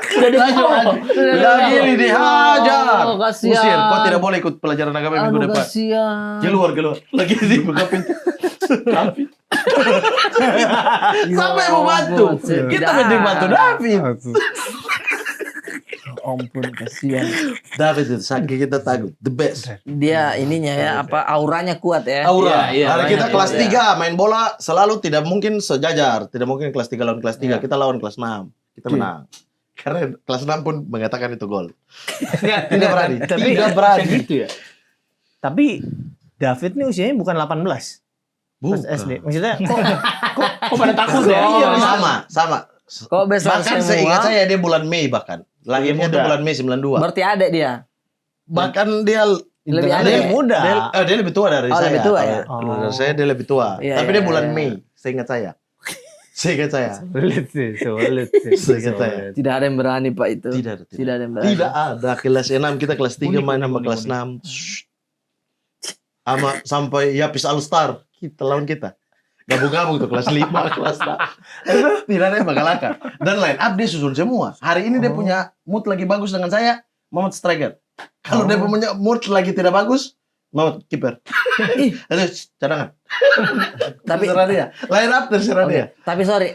Sudah dihajar. Lagi ini dihajar. Oh, kasihan. Usir, kau tidak boleh ikut pelajaran agama minggu depan. Kasihan. Keluar. Lagi dibuka pintu. David. Siapa yang mau bantu? Kita mending bantu David. Ampun, kasihan. David itu saking kita takut, the best. Dia ininya ya, auranya kuat ya. Aura. Iya, Hari kita banyak, kelas iya. 3 main bola selalu tidak mungkin sejajar, tidak mungkin kelas 3 lawan kelas 3. Iya. Kita lawan kelas 6. Kita menang. Karena kelas 6 pun mengatakan itu gol. Nggak, Tidak berani. Tapi Tidak berani. Gitu ya. Tapi David nih usianya bukan 18. Pas SD. Maksudnya kok pada takut ya? Iya, sama. Kok besar Bahkan semua? seingat saya dia bulan Mei bahkan. Lahirnya dia Muda. bulan Mei 92. Berarti adik dia. Bahkan dia Lebih Dia adik. muda. Dia lebih tua dari Oh, saya. lebih tua ya? Kalau dari saya dia lebih tua. Iya, Tapi iya, dia bulan iya. Mei, seingat saya. Seingat saya. Sulit sih. Seingat saya. Tidak ada yang berani Pak itu. Tidak ada. Tidak ada yang berani. Tidak ada. Kelas 6 kita kelas 3 main sama kelas 6. Sama sampai Yapis All Star kita lawan kita. Gabung-gabung tuh kelas 5, kelas 6. Itu tidak ada yang bakal akan. Dan line up dia susun semua. Hari ini dia punya mood lagi bagus dengan saya, Mahmud striker. Kalau dia punya mood lagi tidak bagus, Mahmud kiper. Aduh, cadangan. Tapi Terserah dia. Line up terserah dia. tapi sorry,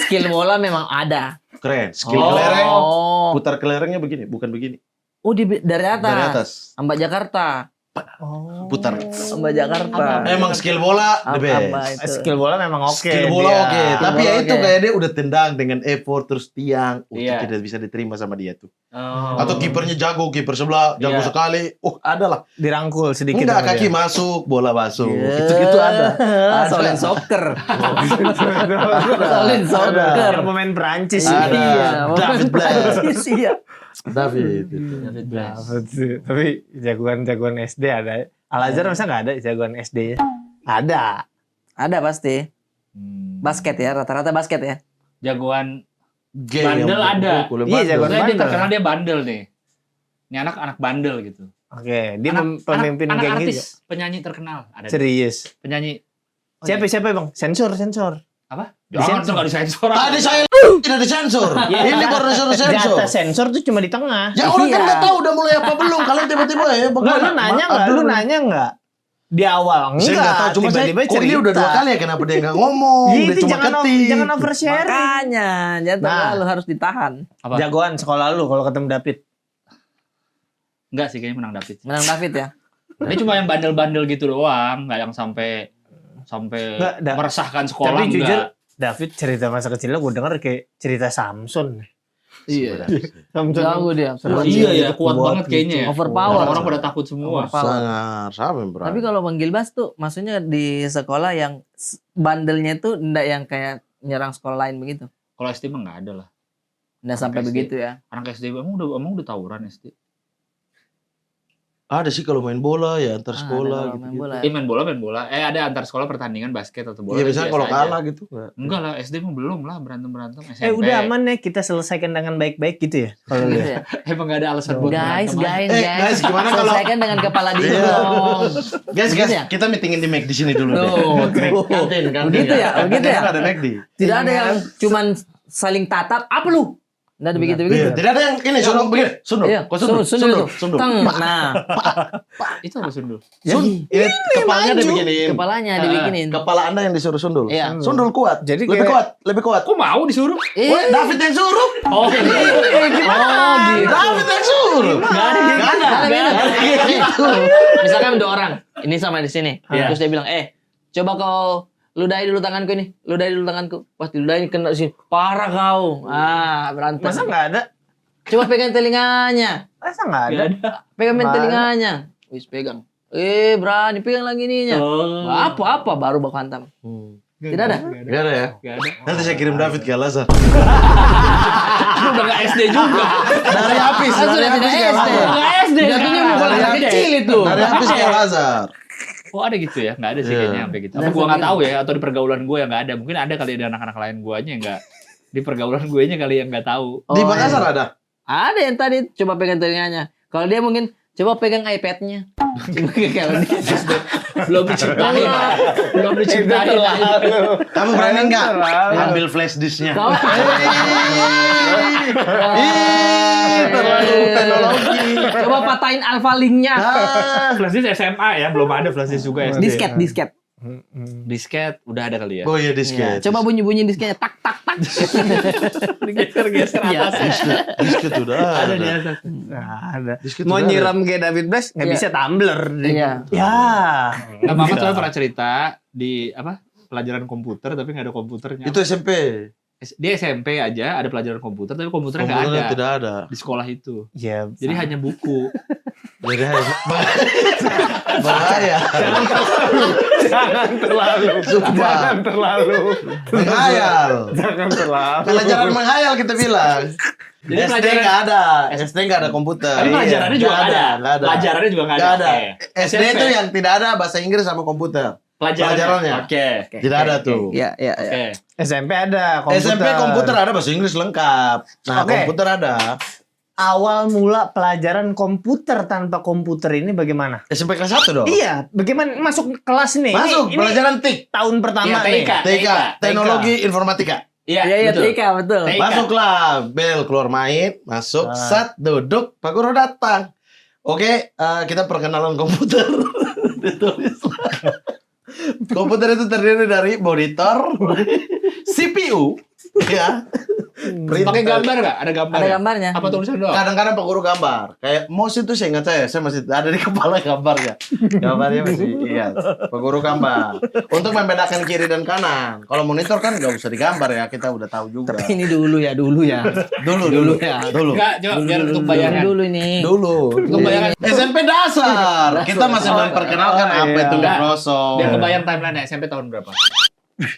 skill bola memang ada. Keren. Skill Oh. kelereng. Oh, Putar kelerengnya begini, bukan begini. dari atas. Dari atas. Amba Jakarta. Putar. Amba Jakarta. Emang skill bola the Amba best. itu. Skill bola memang oke. Skill bola dia. oke, tapi ya bola itu oke. kayak dia udah tendang dengan effort terus tiang, itu Iya. tidak bisa diterima sama dia tuh. Oh. Atau kipernya jago, kiper sebelah jago Iya. sekali, ada lah. Dirangkul sedikit. Enggak, sama kaki dia. masuk, bola masuk, Yeah. gitu ada. Ada. Solin soccer. Solin soccer. Yang pemain Perancis. Ada. Iya, David Blaise. Iya. David. David Blaise. Dapat sih. Tapi jagoan SD ada. Al-Azhar masa nggak ada jagoan SD? Ada. Ada pasti. Hmm. Basket ya, rata-rata basket ya. Jagoan Game Bandel yang ada. pukul, Iya, bandel. jagoan Saya dia bandel. terkenal dia bandel nih. Ini anak bandel gitu. Oke, dia Anak- pemimpin anak geng artis, juga. penyanyi terkenal. Ada Serius. penyanyi. Siapa bang? Sensor. Apa? Disensor. Jangan tuh nggak disensor. Tadi saya tidak disensor. Ini baru disensor. Data sensor tuh cuma di tengah. Ya orang kan Iya. nggak tahu udah mulai apa belum. Kalian tiba-tiba ya. Nggak, lu nanya nggak? Lu nanya nggak? Di awal Saya nggak enggak. tahu. Cuma saya, Tiba-tiba kok ini udah 2 kali ya kenapa dia nggak ngomong? Iya, Dia itu cuma ketik. jangan oversharing. Makanya, jatuh Nah. lu harus ditahan. Apa? Jagoan sekolah lu kalau ketemu David. Enggak sih kayaknya menang David. Menang David ya. Dia cuma yang bandel-bandel gitu doang, nggak yang sampai Nggak, meresahkan sekolah Tapi jujur, enggak. David cerita masa kecilnya gue denger kayak cerita Samson. Iya. Samson. Jago dia. Oh, iya ya, kuat Kuat banget kayaknya ya. Overpower. Orang pada takut semua. Sangat sama yang berani. Tapi kalau Bang Gilbas tuh maksudnya di sekolah yang bandelnya tuh enggak yang kayak nyerang sekolah lain begitu. Kalau SD mah nggak ada lah. Enggak sampai SD. begitu ya. Anak SD emang udah tawuran SD. Ada sih kalau main bola ya antar Ah, sekolah ada kalau gitu. main bola. Main bola. Ada antar sekolah pertandingan basket atau bola. Iya itu misalnya biasa kalau aja. kalah gitu. Enggak lah, SD mah belum lah berantem. SMP. Udah aman ya kita selesaikan dengan baik-baik gitu ya. Kalau Gitu lu. ya. Emang nggak ada alasan buat Guys, berantem. guys, gimana kalau- selesaikan dengan kepala dingin Iya. dong. Guys, Begitu ya? kita meetingin di McD sini dulu deh. Tuh. Kantin. Begitu ya? Begitu ya? Kan ada McD. Tidak ada yang cuman saling tatap, apa lu? Enggak ada begitu-begitu. Iya, tidak ada yang ini suruh begini. Sundul. Iya, Kau sundul. sundul. Sundul. Teng. Nah, Itu apa sundul? Ini kepalanya dibikinin. kepalanya dibikinin. Kepala Anda yang disuruh sundul. Iya. Sundul kuat. Jadi lebih kayak- kuat, lebih kuat. Kok mau disuruh? Weh, David yang suruh. Oh, gitu. David yang suruh. Nggak ada gitu. Nggak ada gitu. Misalkan 2 orang, ini sama di sini. Iya. Terus dia bilang, coba kau ludahi dulu tanganku ini. Ludahi dulu tanganku. Wah, ludahi kena sini. Parah kau. Ah, berantem. Masa nggak ada? Coba pegang telinganya. Masa nggak ada? Pegang Mana? telinganya. Wis pegang. Berani pegang lagi ininya. Oh. Apa baru baku hantam. Tidak ada. Gak ada ya. Nggak ada. Nanti saya kirim David ke Al-Azhar. Lu udah nggak SD SD juga. Dari Hafiz, Kan dari sudah tidak Hafiz ke SD. Al-Azhar. Nggak SD. Jatuhnya mau Dari anak kecil itu. Dari Hafiz ke Al-Azhar. Oh ada gitu ya? Nggak ada sih Iya. kayaknya sampai gitu. Apa gue nggak tahu ya? Atau di pergaulan gue yang nggak ada. Mungkin ada kali ada anak-anak lain guanya yang nggak. Di pergaulan gue nya kali yang nggak tahu. Di Oh, Makassar ada. Ada yang tadi coba pegang telinganya. Kalau dia mungkin coba pegang iPad-nya. Coba kalau dia Belum diciptain. Belum diciptain. Kamu berani nggak ambil flash disknya? Kau- Terlalu teknologi. Coba patahin alpha link-nya. Flash disk SMA ya, belum ada flash disk juga SD. Disket. Disket udah ada kali ya. Oh iya Ya, disket. coba bunyi-bunyi disketnya tak tak tak. Digeser-geser Iya. atasnya. Disket udah Ada di ada. atas. Nggak ada. Disket Mau udah ada. nyiram kayak David Blass nggak Iya. bisa tumbler. Iya. Ya. Nah, Mama soalnya pernah cerita di apa? Pelajaran komputer tapi nggak ada komputernya. Itu SMP. Dia SMP aja ada pelajaran komputer tapi komputernya nggak Komputernya ada tidak ada. di sekolah itu. Ya. Jadi hanya buku. Jadi bahaya. Jangan terlalu. Sumpah. terlalu. Menghayal. Jangan terlalu. Pelajaran menghayal kita bilang. Jadi SD pelajaran- nggak ada. SD nggak ada komputer. Tapi pelajarannya juga Nggak nggak ada. nggak ada. Pelajarannya juga nggak Nggak ada. ada. Oke. SD itu yang tidak ada bahasa Inggris sama komputer. Pelajarannya. Oke. Tidak ada tuh. Iya, iya, iya. Oke. SMP ada komputer. SMP komputer ada bahasa Inggris lengkap. Nah, Oke. komputer ada. Awal mula pelajaran komputer tanpa komputer ini bagaimana? SMP kelas 1 dong. Iya, bagaimana masuk kelas nih? Masuk Ini pelajaran TIK. tahun pertama Iya, nih. TK. TK, teknologi informatika. Iya, Iya, iya, betul. TK, betul. TK. Masuklah, bel keluar main, masuk, sat, duduk, Pak Guru datang. Oke, kita perkenalan komputer. Ditulislah. Komputer itu terdiri dari monitor, CPU, ya. Pakai gambar nggak? Ada gambar. Ada gambarnya. Apa tulisan doang? Kadang-kadang Pak Guru gambar. Kayak mouse itu saya ingat saya masih ada di kepala gambarnya. Gambarnya masih ingat. Pak Guru gambar. Untuk membedakan kiri dan kanan. Kalau monitor kan nggak usah digambar ya, kita udah tahu juga. Ini dulu ya. Dulu ya. Dulu. Enggak, coba biar untuk bayangan. Dulu ini. Dulu. Untuk bayangan. SMP dasar. Kita masih memperkenalkan apa itu Enggak. Microsoft. Biar kebayang timeline-nya SMP tahun berapa?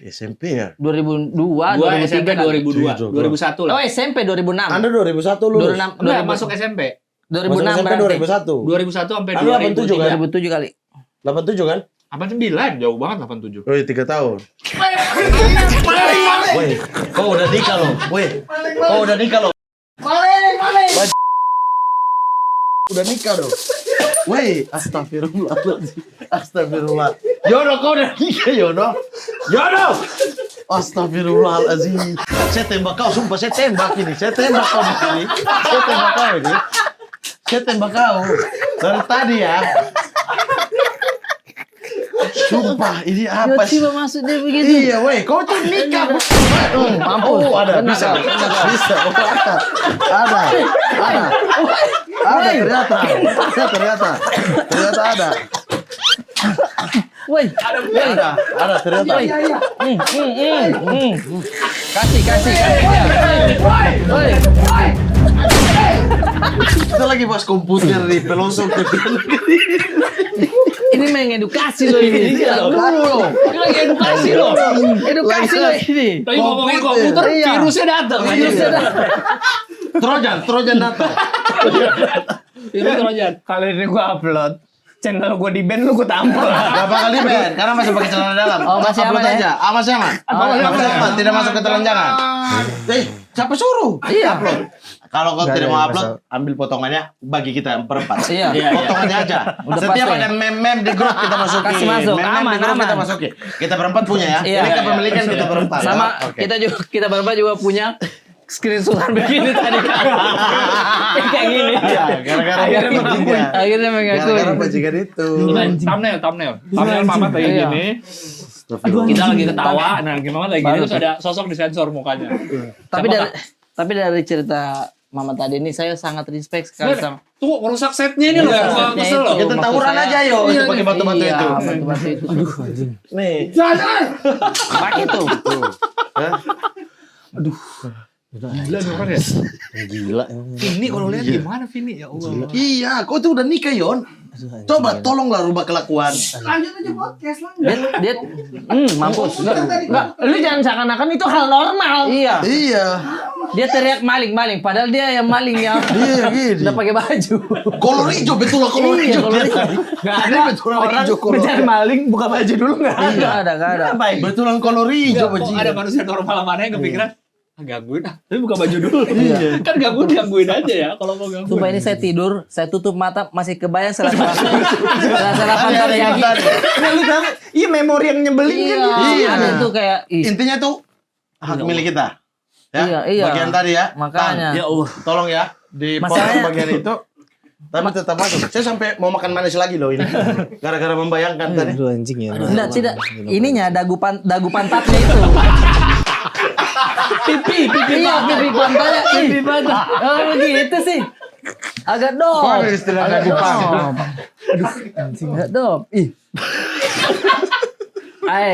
SMP ya. 2002, Gua 2003 SMP kan? 2002, 2001 lah. Oh, SMP 2006. Anda 2001 lulus. 2006, Enggak, masuk SMP. 2006 Masuk SMP berarti. 2001. 2001 sampai Anu 87 kan? 2007 kali. 87 kan? 89, jauh banget 87. Oh, 3 tahun. Woi, kau udah nikah loh. Woi, kau udah nikah loh. Udah nikah dong. Woi, astagfirullahaladzim. Astagfirullah. Yono, kau udah nikah, Yono. Yono! Astagfirullahaladzim. Saya tembak kau, sumpah saya tembak ini. Saya tembak kau di sini. Saya tembak kau ini. Saya tembak kau. Dari tadi ya. Sumpah, ini apa sih? Tiba masuk dia begitu. Iya, woi, kau tuh nikah. Mampus. Oh, ada, Benar, bisa, Kak. bisa. Oh, ada, ternyata ada. Woi, Ada, ternyata. kasih. Woi. Kita lagi bahas komputer nih, pelosok Ini mengedukasi loh ini. Iya, Dulu loh. Ini lagi edukasi loh. Edukasi loh ini. Tapi ngomongin komputer, Iya. virusnya datang. Trojan datang. Virus Trojan. Kalau ini gua upload, channel gua di band lu gua tampol. Gak bakal di ban, karena masih pakai celana dalam. Oh, masih Upload aman ya? aja. Masih aman. Masih aman, tidak masuk ke telanjangan. Siapa suruh? Iya. Upload. Kalau kau Nggak tidak ada mau yang upload, masalah. ambil potongannya bagi kita berempat. Iya. Potongannya aja. Udah Setiap pasti. ada meme-meme di grup kita masukin. Kasih masuk. Meme-meme Aman, di grup kita aman. masukin. Kita berempat punya ya. Iya. Ini kepemilikan kita berempat. Sama ya. Oke. kita berempat juga punya screenshotan begini tadi. Kayak gini. Iya, gara-gara Akhirnya itu mengakui. juga. Akhirnya mengakui. Gara-gara bajingan itu. Thumbnail Mamat lagi Iya. gini. Kita lagi ketawa, nah lagi Mamat lagi gini terus ada sosok disensor mukanya. Tapi dari cerita Mama tadi ini saya sangat respect sekali sama. Tuh merusak setnya ini loh, yang gua Setnya kesel itu. loh. Kita Maksud tawuran saya- aja yo, itu pakai batu-batu Iya, itu. batu-batu itu. Nih. Pakai itu. Hah? Gila nih orang ya. Gila. Ini kalau lihat gimana Vini ya Allah. Iya, kau tuh udah nikah, Yon. Coba tolonglah rubah kelakuan. Dia mampus. Enggak, lu jangan seakan-akan itu hal normal. Iya. Iya. Dia teriak maling, padahal dia yang maling yang Iya gini. udah pakai baju. Kolor hijau betul lah kolor Iya, hijau. kolor hijau. Nggak ada orang mencari maling buka baju dulu nggak ada. Enggak ada. Apa ya? Betulan kolor hijau Kok bajingan. ada manusia normal mana yang kepikiran gangguin tapi buka baju dulu. Iya. Kan gangguin aja ya kalau mau gangguin. Sumpah ini saya tidur, saya tutup mata masih kebayang salah pantai yang Nah, lu tahu? Iya memori yang nyebelin kan. Iya. Ada itu kayak Intinya tuh hak milik kita. Ya, Iya. bagian tadi ya. Makanya. Ya Allah, tolong ya dipotong Masalahnya- bagian itu. Tapi tetap masuk. Saya sampai mau makan manis lagi loh ini. Gara-gara membayangkan tadi. Aduh anjing ya. Enggak, tidak. Ininya dagu pantatnya itu. Pipi pantatnya. Pipi pantat. Oh begitu sih. Agak dom. Kok ada istilah dagu pantat? Agak dom. Ih.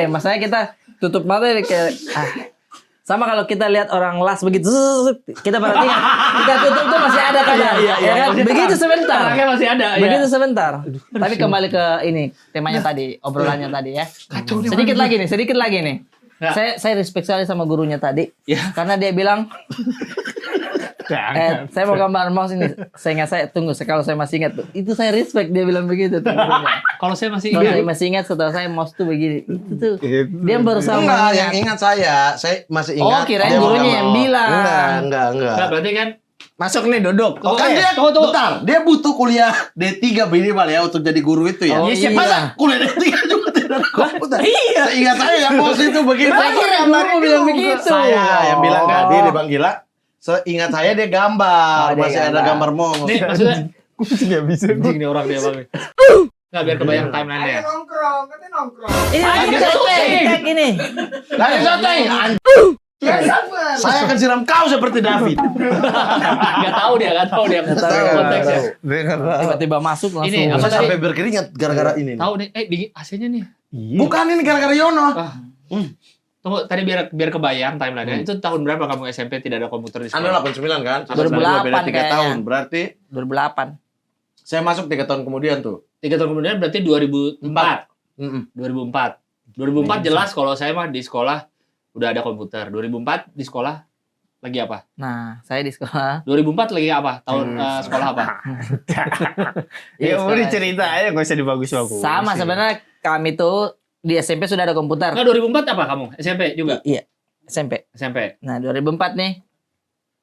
Masalahnya kita tutup mata kayak sama kalau kita lihat orang las begitu, kita perhatikan, kita tutup tuh masih ada kadang, ya kan? Begitu sebentar. Orangnya masih ada. Begitu sebentar. Tapi kembali ke ini temanya tadi, obrolannya tadi ya. Sedikit lagi nih. Ya. Saya respect sekali sama gurunya tadi, Ya. karena dia bilang, saya mau gambar mouse ini. Saya tunggu, kalau saya masih ingat tuh, itu saya respect dia bilang begitu tuh gurunya. Kalau saya masih Kalau ingat. saya masih ingat setelah saya mouse tuh begini, itu tuh dia berusaha Enggak, mengingat. yang ingat saya masih ingat. Oh, kirain dia gurunya mau- yang bilang. Enggak. Enggak, berarti kan Masuk nih duduk. Oh, kan dia bentar, dia butuh kuliah D3 minimal ya untuk jadi guru itu ya. Oh, Iya, iya. masa kuliah D3 juga tidak ada komputer? Iya. Seingat saya yang bos itu begitu. Saya kira guru bilang begitu. Saya yang bilang enggak, dia Bang Gila. Seingat saya dia gambar, Oh, dia masih ada gambar. gambar mong. nih maksudnya Nggak bisa. anjing nih orang dia bang. Enggak biar kebayang timeline-nya. Ini Lagi lagi syuting. cetek ini. Lagi santai. Saya akan siram kau seperti David. Enggak tahu dia konteksnya. Tiba-tiba masuk langsung. Ini, apa Saya tadi? sampai berkeringat gara-gara ini. Tahu nih, dingin AC-nya nih. Bukan ini gara-gara Yono. Ah. Tunggu, tadi biar kebayang timeline-nya. Itu tahun berapa kamu SMP tidak ada komputer di Anda sekolah? 89 kan? 2008 beda 3 kayaknya. tahun. Berarti 2008. saya masuk 3 tahun kemudian tuh. 3 tahun kemudian berarti 2004. Mm-mm. 2004 jelas kalau saya mah di sekolah udah ada komputer. 2004 di sekolah lagi apa? Nah, saya di sekolah. 2004 lagi apa? Tahun sekolah apa? Ya Iya, udah sekolah. cerita aja gak usah dibagus-bagus. Sama sebenarnya kami tuh di SMP sudah ada komputer. Enggak 2004 apa kamu? SMP juga? Iya, SMP. SMP. Nah, 2004 nih.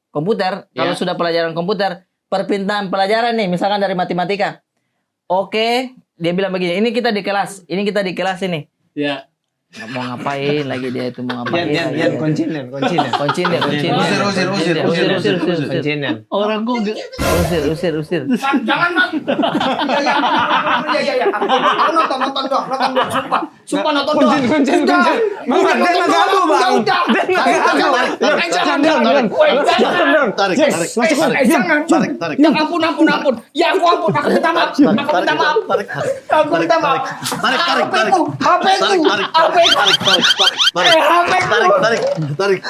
Komputer, kalau Iya. sudah pelajaran komputer, perpindahan pelajaran nih, misalkan dari matematika. Oke, dia bilang begini, ini kita di kelas ini. Ya. Nggak mau ngapain lagi dia itu mau ngapain? Yan, koncinen. Kuncin dia. Usir. Koncinen. Orang kok enggak Usir. Jangan, Mas. Iya. Aku nonton doang. Sumpah nonton doang. Kuncin. Bukan, dia nggak ganggu, Bang. Jangan. Tarik. Jangan. Ya ampun. Ya aku ampun. Aku minta maaf. Tarik.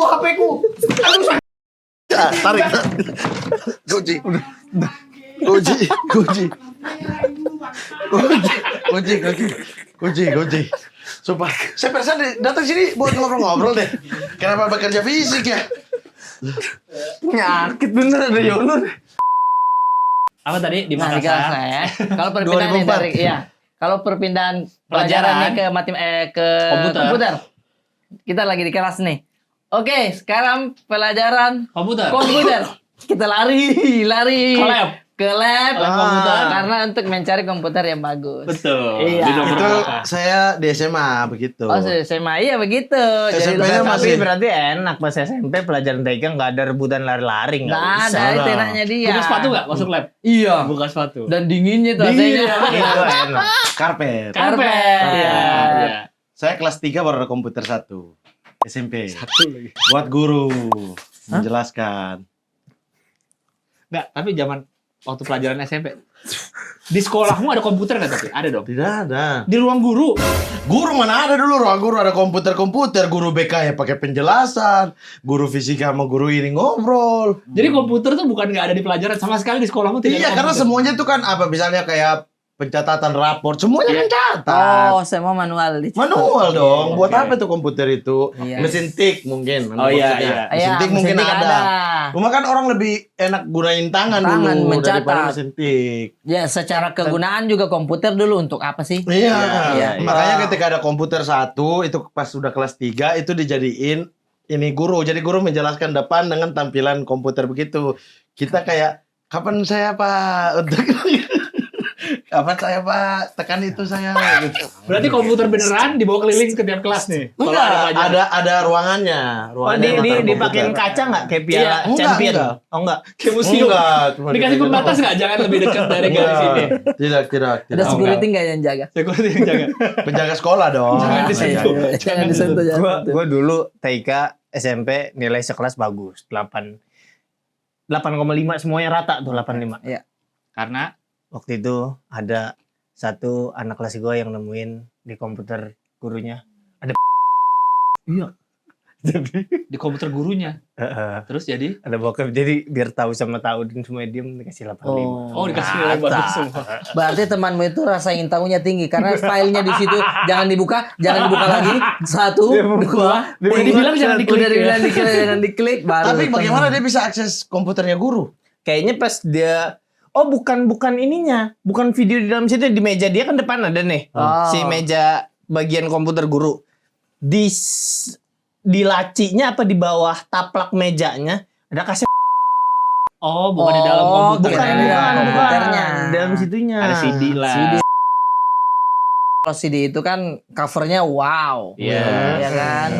HP-ku. Aduh, Tarik. Kunci. Sumpah, saya perasaan datang sini buat ngobrol-ngobrol deh. Kenapa bekerja fisik ya? Nyakit bener ada Yono. apa tadi di Nah, di kelas Makassar? saya. Kalau perpindahan nih 2004. dari kalau perpindahan pelajaran nih ke komputer. Kita lagi di kelas nih. Oke, sekarang pelajaran Komputer. Kita lari Ke lab. ke lab Lab komputer. karena untuk mencari komputer yang bagus. Betul. Iya. Di nomor Itu berapa? saya di SMA begitu. Oh, SMA iya begitu. Jadi SMP-nya lebih- Tapi masih- berarti enak pas SMP pelajaran TK nggak ada rebutan lari-lari nggak bisa. ada itu enaknya dia. Buka sepatu nggak masuk lab? Iya. Buka sepatu. Dan dinginnya tuh Iya, AC-nya. itu enak. Karpet. Karpet. Iya. Saya kelas 3 baru ada komputer 1. SMP. Satu lagi. Buat guru menjelaskan. Enggak, tapi zaman waktu pelajaran SMP. Di sekolahmu ada komputer nggak tapi? Ada dong. Tidak ada. Di ruang guru. Guru mana ada dulu, ruang guru ada komputer. Guru BK ya pakai penjelasan. Guru fisika sama guru ini ngobrol. Jadi komputer tuh bukan nggak ada di pelajaran sama sekali di sekolahmu tidak Iya, ada karena komputer. semuanya tuh kan apa misalnya kayak pencatatan rapor, semuanya kan catat. Oh, semua manual dicatat. Manual dong. Buat Oke. apa tuh komputer itu? Iya. Mesin tik mungkin. Oh, iya, maksudnya. iya. Mesin tik mungkin mesin tik ada. Cuma kan orang lebih enak gunain tangan dulu mencatat. daripada mesin tik. Ya, secara kegunaan juga komputer dulu untuk apa sih? Iya. Iya. Makanya ketika ada komputer 1 itu pas sudah kelas 3 itu dijadiin ini guru. Jadi guru menjelaskan depan dengan tampilan komputer begitu. Kita kayak kapan saya Pak untuk kapan saya Pak tekan itu saya gitu. Berarti komputer beneran dibawa keliling ke tiap kelas nih. Kalau Enggak, ada pelajaran. ada ruangannya. Oh, dipakein kaca nggak kayak piala Iya, champion? enggak. Oh enggak. Ke museum. Enggak, cuma Dikasih dipakein pembatas doang. nggak? Jangan lebih dekat dari garis ini. Tidak. Ada security nggak yang jaga? Security yang jaga. Penjaga sekolah dong. Jangan Iya, disentuh. iya. Jangan disentuh, jangan Gua disentuh. gua dulu TK, SMP nilai sekelas bagus, 8,5 semuanya rata tuh 8,5. Karena Waktu itu ada satu anak kelas gue yang nemuin di komputer gurunya ada iya. Jadi di komputer gurunya. Terus jadi ada bokep, jadi biar tahu sama tahu dan semua diem dikasih 85. oh dikasih nilai bagus semua. Berarti temanmu itu rasa ingin tahunya tinggi karena filenya di situ jangan dibuka lagi. 1, 2, Udah dibilang jangan diklik. Udah dibilang diklik, jangan diklik. Baru Tapi bagaimana dia bisa akses komputernya guru? Kayaknya pas dia bukan ininya, bukan video di dalam situ, di meja dia kan depan ada nih. Oh. Si meja bagian komputer guru. Di lacinya apa di bawah taplak mejanya ada kaset. Oh, bukan di dalam komputer. bukan di dalam komputernya. Dalam situnya. Ada CD lah. CD. Kalau CD itu kan covernya wow. Iya. Ya kan?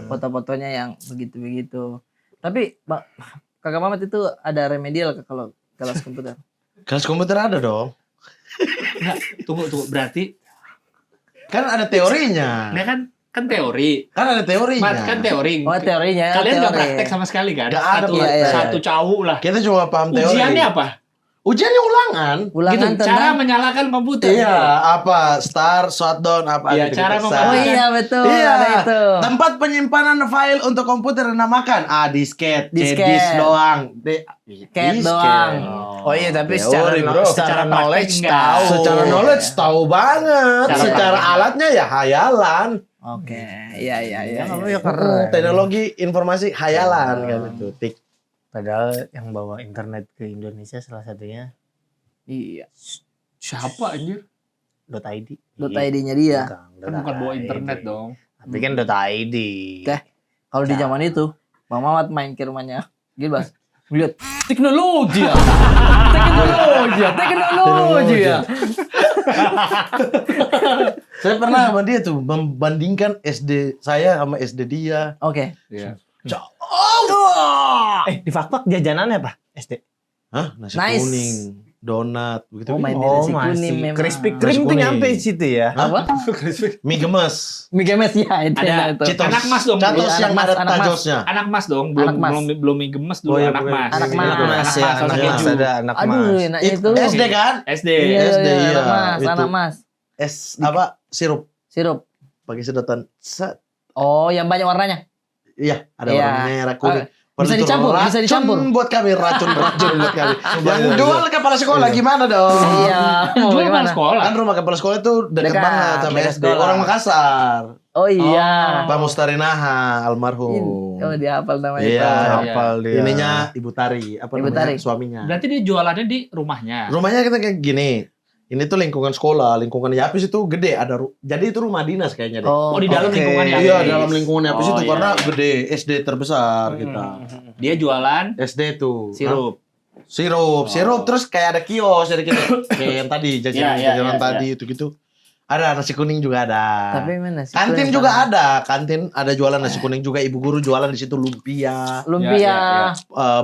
Foto-fotonya yang begitu-begitu. Tapi Kakak Mamat itu ada remedial kalau kelas komputer. Kelas komputer ada dong. Enggak, tunggu. Berarti Kan ada teorinya. dia kan teori. Kan ada teorinya. Mat, kan teori. Oh, teorinya. Kalian nggak teori. praktek sama sekali kan? Nggak ada Satu, praktek. satu cawu lah. Kita cuma paham teori. Ujiannya apa? Ujiannya ulangan. Ulangan Gitu, cara tentang menyalakan komputer. Iya, apa start, shutdown, apa Iya, gitu. cara Start. membuat- Oh iya betul, Iya, ada itu. tempat penyimpanan file untuk komputer dinamakan disket, Disket. disk doang, Disket disket. doang. Oh iya, tapi Teori, bro. secara Secara knowledge praktek enggak. tahu. Secara knowledge tahu banget, Secara secara praktek. alatnya ya hayalan. Oke, iya. Teknologi informasi hayalan kan itu. Tik. Padahal yang bawa internet ke Indonesia salah satunya Iya. Siapa anjir? .id. .id-nya dia. Kan bukan bawa internet dong. Tapi kan .id. Oke. Kalau di zaman itu, Bang Mamat main ke rumahnya Gilbas. Lihat teknologi ya. Teknologi ya. Saya pernah sama dia tuh membandingkan SD saya sama SD dia. Oke. Iya. Di Fakfak jajanannya apa? SD. Hah, nasi Nice. kuning, donat, begitu. Oh, main di Oh, nasi kuning masih memang. Krispy Nasi Kreme tuh kuning. nyampe situ ya. Apa? Mie gemes. Mie gemes ya itu. Ada itu. Citos. Anak mas dong. Catos Iya, yang anak ada mas, anak mas. tajosnya. Anak mas dong, belum Anak mas. belum mie gemes dulu Oh, iya, anak bukan. mas. Anak mas. Mas ya, Anak anak mas. mas ada anak Aduh, mas. enaknya itu. SD kan? SD. Iya, SD, iya, iya. anak mas, Itu. anak mas. Es apa? Sirup. Sirup. Pakai sedotan. Set. Oh, yang banyak warnanya. Iya, ada Iya. warna merah kuning. Bisa Padahal itu dicampur, racun bisa dicampur. buat kami, racun buat kami. Yang Iya. jual kepala sekolah gimana dong? Iya. Mau Jual gimana? mana sekolah? Kan rumah kepala sekolah itu dekat Dekat, banget sama dekat SD. sekolah. Orang Makassar. Oh iya. Pak Mustarinaha almarhum. Oh, dia hafal namanya. Iya. Hafal dia. Ininya Ibu Tari, apa Ibu namanya? Tari. Suaminya. Berarti dia jualannya di rumahnya. Rumahnya kita kayak gini. Ini tuh lingkungan sekolah, lingkungan Yapis itu gede, ada jadi itu rumah dinas kayaknya deh. Oh, di dalam Oke. lingkungan ya. Iya, dalam lingkungan Yapis Oh, itu iya, karena iya. gede, SD terbesar kita. Dia jualan SD tuh. sirup. Sirup terus kayak ada kios jadi kita kayak yang tadi jajanan Iya, jajanan iya, tadi itu gitu. Ada nasi kuning juga ada. Tapi mana sih? Kantin juga ada, kantin ada jualan nasi kuning juga, ibu guru jualan di situ lumpia, Lumpia, Ya,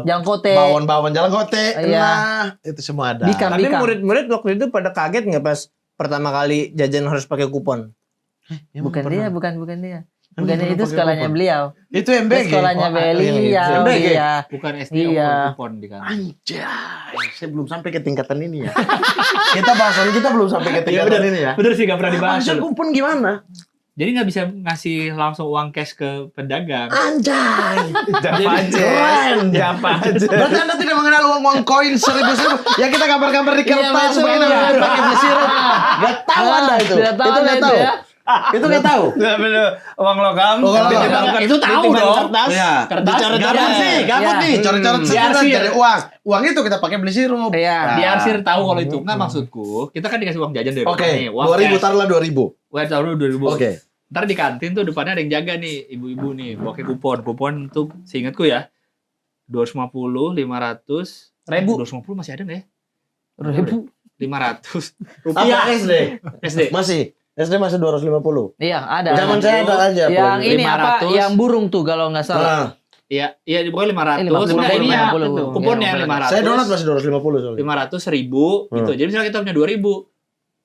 jangkote. bawon-bawon jalan kote, Iya. nah itu semua ada. Bikam. Tapi murid-murid waktu itu pada kaget nggak pas pertama kali jajan harus pakai kupon? Emang Bukan pernah? dia, bukan dia. Emang Bukan pernah itu pakai sekolahnya kupon? beliau. Itu Itu MBG. sekolahnya Oh, beliau. iya, MBG. Iya. Bukan SD Iya. kupon di kan. Anjay, saya belum sampai ke tingkatan ini ya. Bahasan kita belum sampai ke tingkatan ini ya. Bener sih gak pernah dibahas. Maksudnya kupon gimana? Jadi nggak bisa ngasih langsung uang cash ke pedagang. Anjay. Keren. Berarti Anda tidak mengenal uang koin 1.000. Ya kita gambar-gambar di kertas betul. begini pakai beli sirup. Gak tahu Anda itu. Tidak tahu Itu Anda gak itu tahu. ya. Itu gak tahu. Enggak bener. Uang logam. Uang logam. ditimbang- Itu tahu ditimbang dong. Kertas. Iya. Kertas, Gabut nih, gabut Iya. nih. Coret-coret Hmm. sekarang Diarsir. dari uang. Uang itu kita pakai beli sirup. Iya. Nah. Diarsir tahu kalau itu. Nggak maksudku, kita kan dikasih uang jajan dari Oke, rumah nih. Uang 2.000 cash. taruhlah 2.000. Uang taruh 2.000. Oke. Ntar di kantin tuh depannya ada yang jaga nih, ibu-ibu nih, pakai kupon. Kupon tuh seingatku ya, 250, 500, Ribu. 250 masih ada nggak ya? Ribu. 500 Apa rupiah. SD? SD. Masih. SD masih 250. Iya, ada. Zaman saya ada aja. Yang ini 500. apa? Yang burung tuh kalau nggak salah. Nah, Iya, iya pokoknya 500. 50, Nah, ini ya, 50. kuponnya Iya, 500. saya donat masih 250 soalnya. 500, 1.000 gitu. Hmm. Jadi misalnya kita punya 2.000,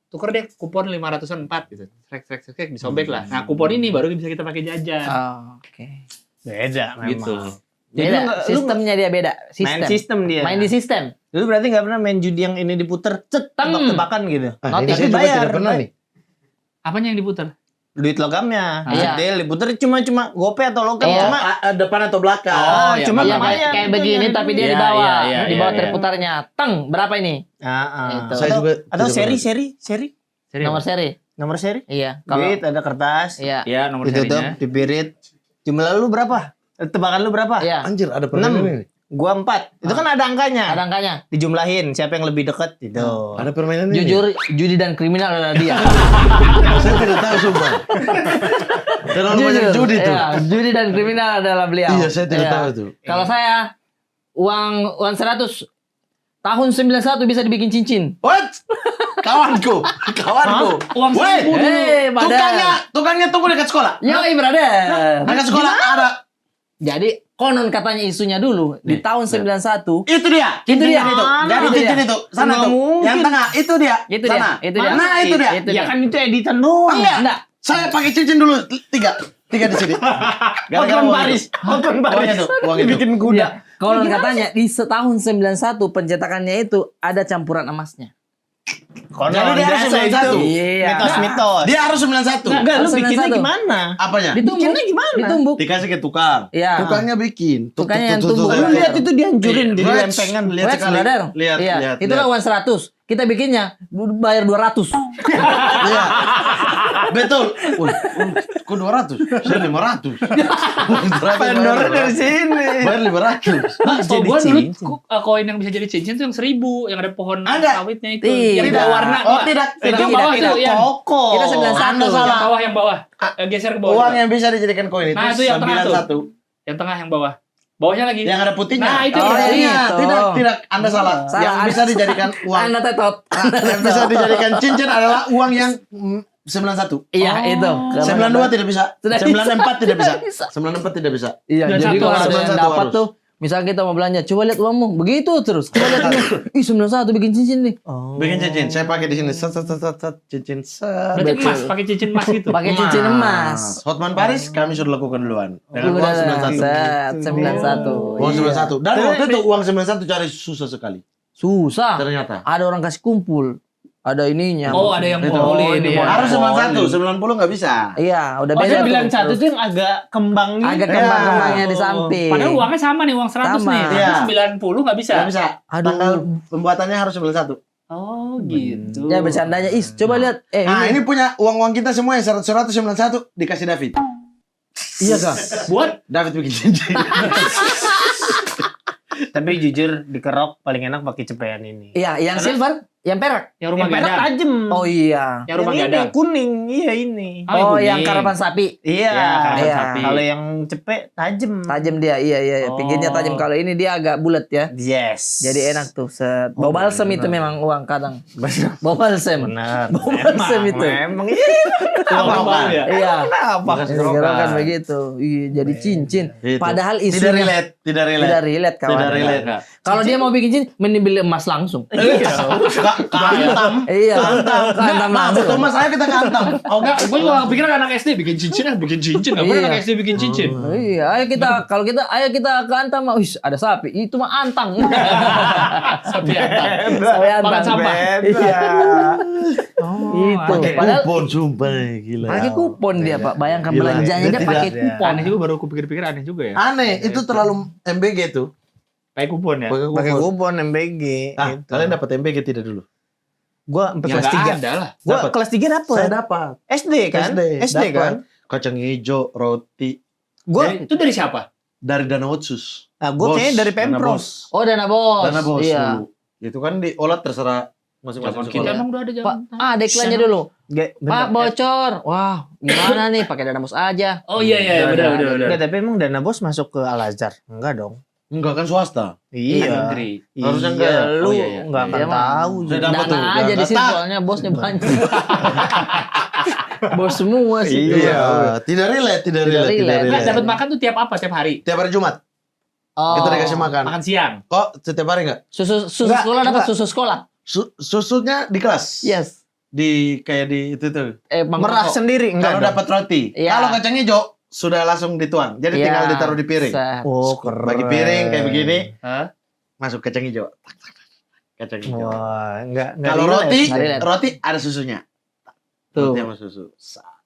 tuker deh kupon 504 gitu. Trek disobek lah. Nah, kupon ini baru bisa kita pakai jajan. Oh, oke. Beda memang. Gitu. Jadi Beda. lu nggak- lu Sistemnya dia beda. main sistem dia. Main di sistem. Lu berarti nggak pernah main judi yang ini diputer, cet, tebak-tebakan gitu. Ah, Notis ini saya juga bayar. tidak pernah nih. Apanya yang diputar? Duit logamnya. Iya. Dia diputer cuma gope atau logam Iya. cuma Depan atau belakang? Oh, iya, cuma iya, Yang lumayan. kayak begini tapi dia Iya, di bawah. iya, iya, Di bawah iya, iya. terputarnya. Teng, berapa ini? Itu. Saya juga atau tidak seri. Serius? Nomor seri. Nomor seri. Iya. Kalau Duit ada kertas. iya. Iya, nomor Ditutup, serinya. dipirit. Jumlah lu berapa? Tebakan lu berapa? Iya. Anjir, ada permainan 6. ini. Gua 4. Itu kan ada angkanya. Ada angkanya. Dijumlahin siapa yang lebih dekat itu. Ada permainan ini. Jujur, judi dan kriminal adalah dia. Saya tidak tahu sumpah. Terlalu banyak judi tuh. Iya, judi dan kriminal adalah beliau. Iya, saya tidak Iya. tahu tuh. Kalau saya uang 100 tahun 91 bisa dibikin cincin. What? Kawanku. Uang Weh, 1.000 dulu. tukangnya tunggu dekat sekolah. Yoi, brother. Dekat sekolah ada. Jadi konon katanya isunya dulu di tahun 91 Itu dia. Itu dia. Itu. Jadi Itu cincin dia. itu. Sana Nggak tuh. mungkin. Yang tengah itu dia. Itu dia. Sana. Itu dia. Nah, itu dia. Itu Ya dia. kan itu editan doang. Enggak. Saya pakai cincin dulu 3 di sini. Gara-gara Open uang baris. itu. Open Uangnya baris. tuh. Uang itu. Bikin kuda. Iya. Konon katanya di tahun 91 pencetakannya itu ada campuran emasnya. Konon Jadi dia harus biasa 91. itu. Iya. Mitos-mitos. Dia harus 91. Enggak, lu Harus bikinnya 91. gimana? Apanya? Ditumbuk. Bikinnya gimana? Ditumbuk. Dikasih ke tukang. Iya. Tukangnya bikin. Tukangnya yang Tuh, tumbuk. Lu lihat itu dihancurin Iya. jadi Wets. lempengan. Lihat Wes, sekali. brother. Lihat, Iya. lihat, Itu lihat. kan uang 100. Kita bikinnya bayar 200. Iya. Betul. Wih, kok 200? Saya 500. Vendornya dari sini. Bayar 500. Nah, Jadi gua dulu cincin. koin yang bisa jadi cincin tuh yang 1.000 yang ada pohon Ada. sawitnya itu. Tidak. Yang bawa warna. Oh, Pak. tidak. Yang bawah itu yang Koko. Kita 91. Anda salah. yang bawah. Geser ke bawah. Uang coba. yang bisa dijadikan koin itu Nah, itu yang tengah tuh. 91. Yang tengah yang bawah. Bawahnya lagi. Yang ada putihnya. Nah, itu Oh, dia. iya. Tidak, Itu. tidak, tidak. Anda salah. Salah. Yang bisa dijadikan uang. Anda tetot. Yang bisa dijadikan cincin adalah uang yang 91. Iya, itu. 92 tidak bisa. Tidak 94 tidak bisa. bisa. 94 tidak bisa. Iya, Dan jadi satu kalau harus, ada yang satu dapat harus. tuh, misalnya kita mau belanja, coba lihat uangmu. Begitu terus. Coba lihat uangmu. Ih, 91 bikin cincin nih. Bikin cincin. Saya pakai di sini. Set, set, set, set, set. Cincin. Set. Berarti emas, pakai cincin emas gitu. Pakai cincin emas. Hotman Paris kami sudah lakukan duluan. Dengan uang Udah 91. set 91. Uang Iya. 91. Dan waktu itu uang 91 cari susah sekali. Susah. Ternyata. Ada orang kasih kumpul. Ada ininya. Oh, ada yang Itu. ngumpulin. iya. Iya. Harus 91, 90 nggak bisa. Iya, udah Oh, beda dia tuh. bilang satu tuh yang agak kembang gitu. Agak Iya. kembang-kembangnya di samping. Padahal uangnya sama nih, uang 100 Sama. nih. Tapi Iya. 90 nggak bisa. Nggak bisa. Aduh. Tanggal pembuatannya harus 91. Oh, gitu. Ya bercandanya, Is, coba lihat. Nah, ini punya uang-uang kita semua yang 191 dikasih David. Iya, Kak. Buat David bikin cincin. Tapi jujur dikerok paling enak pakai cepean ini. Iya, yang silver, yang perak. yang rumah Yang perak gadang. tajem. Oh iya. Yang rumah ini gadang. kuning, iya ini. Oh, Oh, yang kuning. karapan sapi. Iya. Ya, karapan Iya. sapi. Kalau yang cepet tajem. Tajam dia, iya. Oh. Pinggirnya tajam. Kalau ini dia agak bulat ya. Yes. Jadi enak tuh. Set. Bau balsem itu memang uang kadang. Bau balsem. Benar. Bau balsem itu. Memang iya. Uang baru ya. Iya. Kenapa? Bekas Ini kerokan. kan begitu. Iya, jadi cincin. Gitu. Padahal Tidak isunya relate, tidak relate. tidak relate kawan. Tidak relate. Enggak. Kalau dia mau bikin cincin, mending beli emas langsung. Kantam. Iya, kantam Nah, betul langsung. Mas, saya kita kantam. Oh enggak, gue juga pikir anak SD bikin cincin. Enggak pernah Iya. anak SD bikin cincin. Iya, ayo kita ke Antam, wih ada sapi, itu mah antang. Sapi antar. Sapi antang. Makan sampah. Beda. Oh, Itu. Pakai Padahal kupon, sumpah gila. pakai kupon dia, Pak. Bayangkan Gila, belanjanya dia dia tidak- pakai kupon. Aneh juga, baru aku pikir-pikir aneh juga ya. Aneh, itu terlalu MBG tuh. Pakai kupon ya. Pakai kupon MBG. Ah, gitu. kalian dapat MBG tidak dulu? Gua sampai Ya kelas nggak 3. ada lah. Gua Dapat. kelas 3 dapet. Saya dapat. SD kan? SD dapat. kan? Kacang hijau, roti Gua Itu dari siapa? dari Dana Otsus. gua Bos, kayaknya dari Dana Pemprov. Bos. Oh, Dana Bos. Dana Bos Iya. dulu. Itu kan diolah terserah masing-masing Zaman kita sekolah. emang udah ada Pak, zaman. ada iklannya dulu. Pak, Bentar. bocor. Wah, gimana nih? Pakai Dana Bos aja. Oh iya iya benar. Enggak, tapi emang Dana Bos masuk ke Al Azhar? Enggak dong. Enggak kan swasta. Iya. Negeri. Harusnya enggak Iya, ya? lu Oh, iya, iya. enggak akan Iya, Bang. tahu. Saya dapat Dana tuh, aja udah di sini tak. soalnya bosnya banyak. Bos semua sih. Iya. Tidak relate, tidak Tidak relate, tidak relate. Nah, relate. dapat makan tuh tiap apa? Tiap hari. Tiap hari Jumat Oh. kita dikasih makan. Makan siang. Kok setiap hari enggak? Susu Enggak, sekolah dapat enggak. susu sekolah. Susunya di kelas. Yes. Di kayak di itu tuh. Bang Merah Koko. sendiri enggak Kalau dong? dapat roti. Iya. Kalau kacang hijau sudah langsung dituang. Jadi Iya. tinggal ditaruh di piring. Set. Oh, keren. Bagi piring kayak begini, Hah? masuk kacang hijau. Kacang hijau. Wah, enggak Kalau relate. roti, Nggak relate. roti ada susunya. Tuh. Roti sama susu.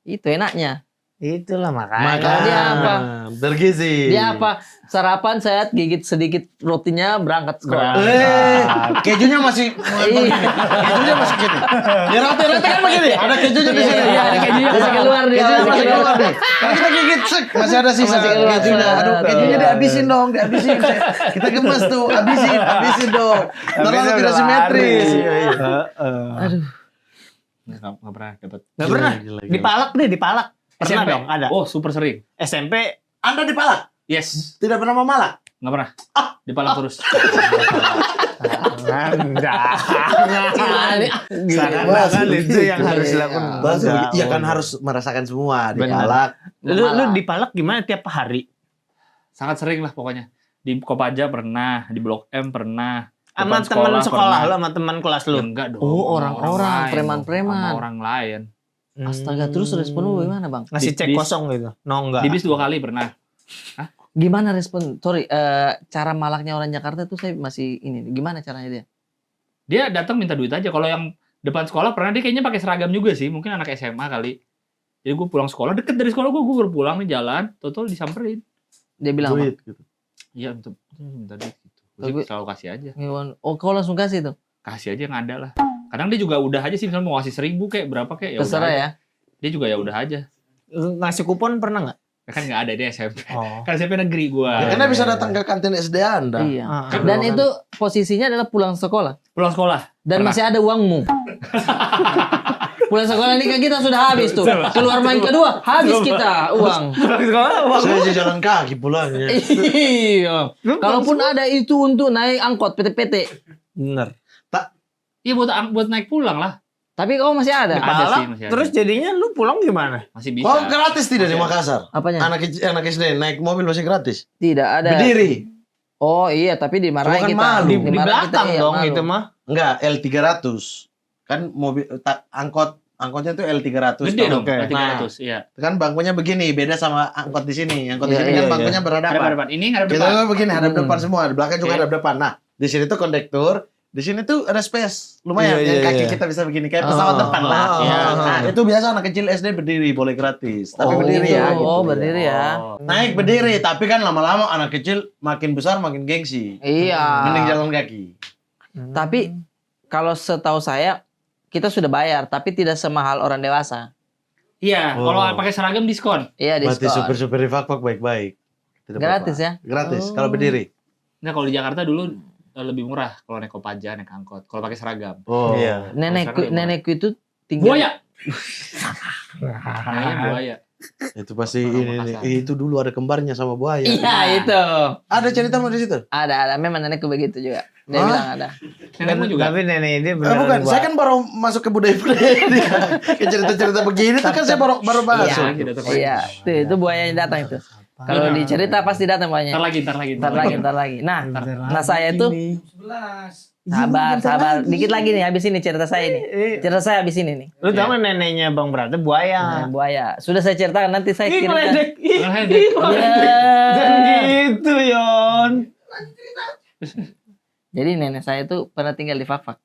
Itu enaknya. Itulah makanya. Makanya dia apa? Bergizi. Dia apa? Sarapan saya gigit sedikit rotinya berangkat sekolah. Kejunya masih kejunya masih gini. Di roti-roti kan begini, ada kejunya di sini. Iya, ada kejunya masih keluar dia. Kejunya masih keluar nih. Kalau kita gigit sek, masih ada sisa Masih keluar. kejunya. Aduh, kejunya dihabisin dong, dihabisin. Kita gemes tuh, habisin dong. Terlalu tidak simetris. Aduh. Nggak pernah dapat. Enggak pernah. Dipalak deh, dipalak. Pernah SMP dong, ada. Oh super sering. SMP Anda dipalak? Yes. Tidak pernah memalak? Nggak pernah. Dipalak terus. enggak. Gimana nih? Seakan-akan itu yang harus dilakukan. Iya kan harus merasakan semua Benar. dipalak. Lu dipalak gimana tiap hari? Sangat sering lah pokoknya. Di Kopaja pernah, di Blok M pernah. Sama Depan teman sekolah pernah. lu, sama teman kelas Ya, lu. enggak dong. Oh, orang-orang, lain. preman-preman. Sama orang lain. Astaga, terus respon lu gimana, Bang? Ngasih cek Di- kosong gitu. No, enggak. Di bis 2 kali pernah. Gimana respon? Sorry, cara malaknya orang Jakarta tuh saya masih ini. Gimana caranya dia? Dia datang minta duit aja. Kalau yang depan sekolah pernah dia kayaknya pakai seragam juga sih. Mungkin anak SMA kali. Jadi gue pulang sekolah, deket dari sekolah gue baru pulang nih jalan. Total disamperin. Dia bilang apa? Duit gitu. Iya minta duit gitu. Tapi- Gue selalu kasih aja. Oh, kau langsung kasih tuh. Kasih aja yang ada lah. Kadang dia juga udah aja sih. Misalnya mau kasih 1.000 kayak berapa kayak. Ya udah Terserah aja. ya. Dia juga ya udah aja. Ngasih kupon pernah enggak? Kan nggak ada dia SMP. Oh. Kan SMP negeri gue. Ya, karena bisa datang ke kantin SD Anda. Iya. Ah, Dan Kan- itu posisinya adalah pulang sekolah. Pulang sekolah. Dan Pernah. masih ada uangmu. Pulang sekolah ini kan kita sudah habis tuh. Keluar main kedua, habis kita uang. Saya aja jalan kaki pulangnya. Iya. Kalaupun ada itu untuk naik angkot PT-PT. Bener. Iya buat naik pulang lah. Tapi kau masih ada. Ada Dipalak, sih, masih ada. terus jadinya lu pulang gimana? Masih bisa. Oh, gratis tidak di Masih ada. Makassar? Apanya? Anak SD naik mobil masih gratis. Tidak ada. Berdiri. Oh iya, tapi dimarahin Cuma kan kita. malu. Di Dimarahin belakang kita, iya, dong malu. itu mah. Enggak, L300. Kan mobil angkotnya tuh L300. Gede dong. Oke. 300. Iya. Kan bangkunya begini, beda sama angkot di sini. Angkot di Iya, sini iya, kan iya. bangkunya Ada berhadapan. depan. Ini nggak ada Kita depan. tuh begini, hadap depan semua. Di belakang juga Oke. hadap depan. Nah, di sini tuh kondektur. Di sini tuh ada space. Lumayan, Iya, yang iya, kaki iya. kita bisa begini. Kayak pesawat depan lah. Iya. Nah, itu biasa anak kecil SD berdiri, boleh gratis. Tapi Oh, berdiri gitu. ya. Gitu. Oh, berdiri ya. Naik berdiri, tapi kan lama-lama anak kecil makin besar makin gengsi. Iya. Mending jalan kaki. Tapi kalau setahu saya kita sudah bayar, tapi tidak semahal orang dewasa. Iya. Oh. Kalau pakai seragam diskon. Iya, Berarti diskon. super-super di Fakfak baik-baik. Tidak Gratis apa-apa. ya? Gratis, Oh. kalau berdiri. Nah kalau di Jakarta dulu lebih murah kalau naik Kopaja, naik angkot. Kalau pakai seragam. Oh. Iya. Nenekku itu tinggal. Buaya. Namanya buaya. Itu pasti Orang ini, Makassar. itu dulu ada kembarnya sama buaya. Iya, itu. Ada cerita mau di situ? Ada. Memang nenekku begitu juga. Dia Hah? bilang ada. Nenekmu juga. Tapi nenek dia Eh, beneran bukan, gua- saya kan baru masuk ke budaya-budaya dia. Ke cerita-cerita begini tuh kan saya baru masuk. Iya, itu buayanya datang itu. Kalau dicerita pasti datang buayanya. Ntar lagi. Ntar lagi. Nah saya tuh sabar. Dikit lagi nih, habis ini cerita saya ini. Cerita saya habis ini nih. Lu tahu kan neneknya Bang Brata Nah, buaya. buaya. Sudah saya ceritakan, nanti saya Ih, kirimkan. meledek. Ih, Meledek. ih, meledek. Ya. Jangan gitu, Yon. Jadi nenek saya itu pernah tinggal di Fakfak.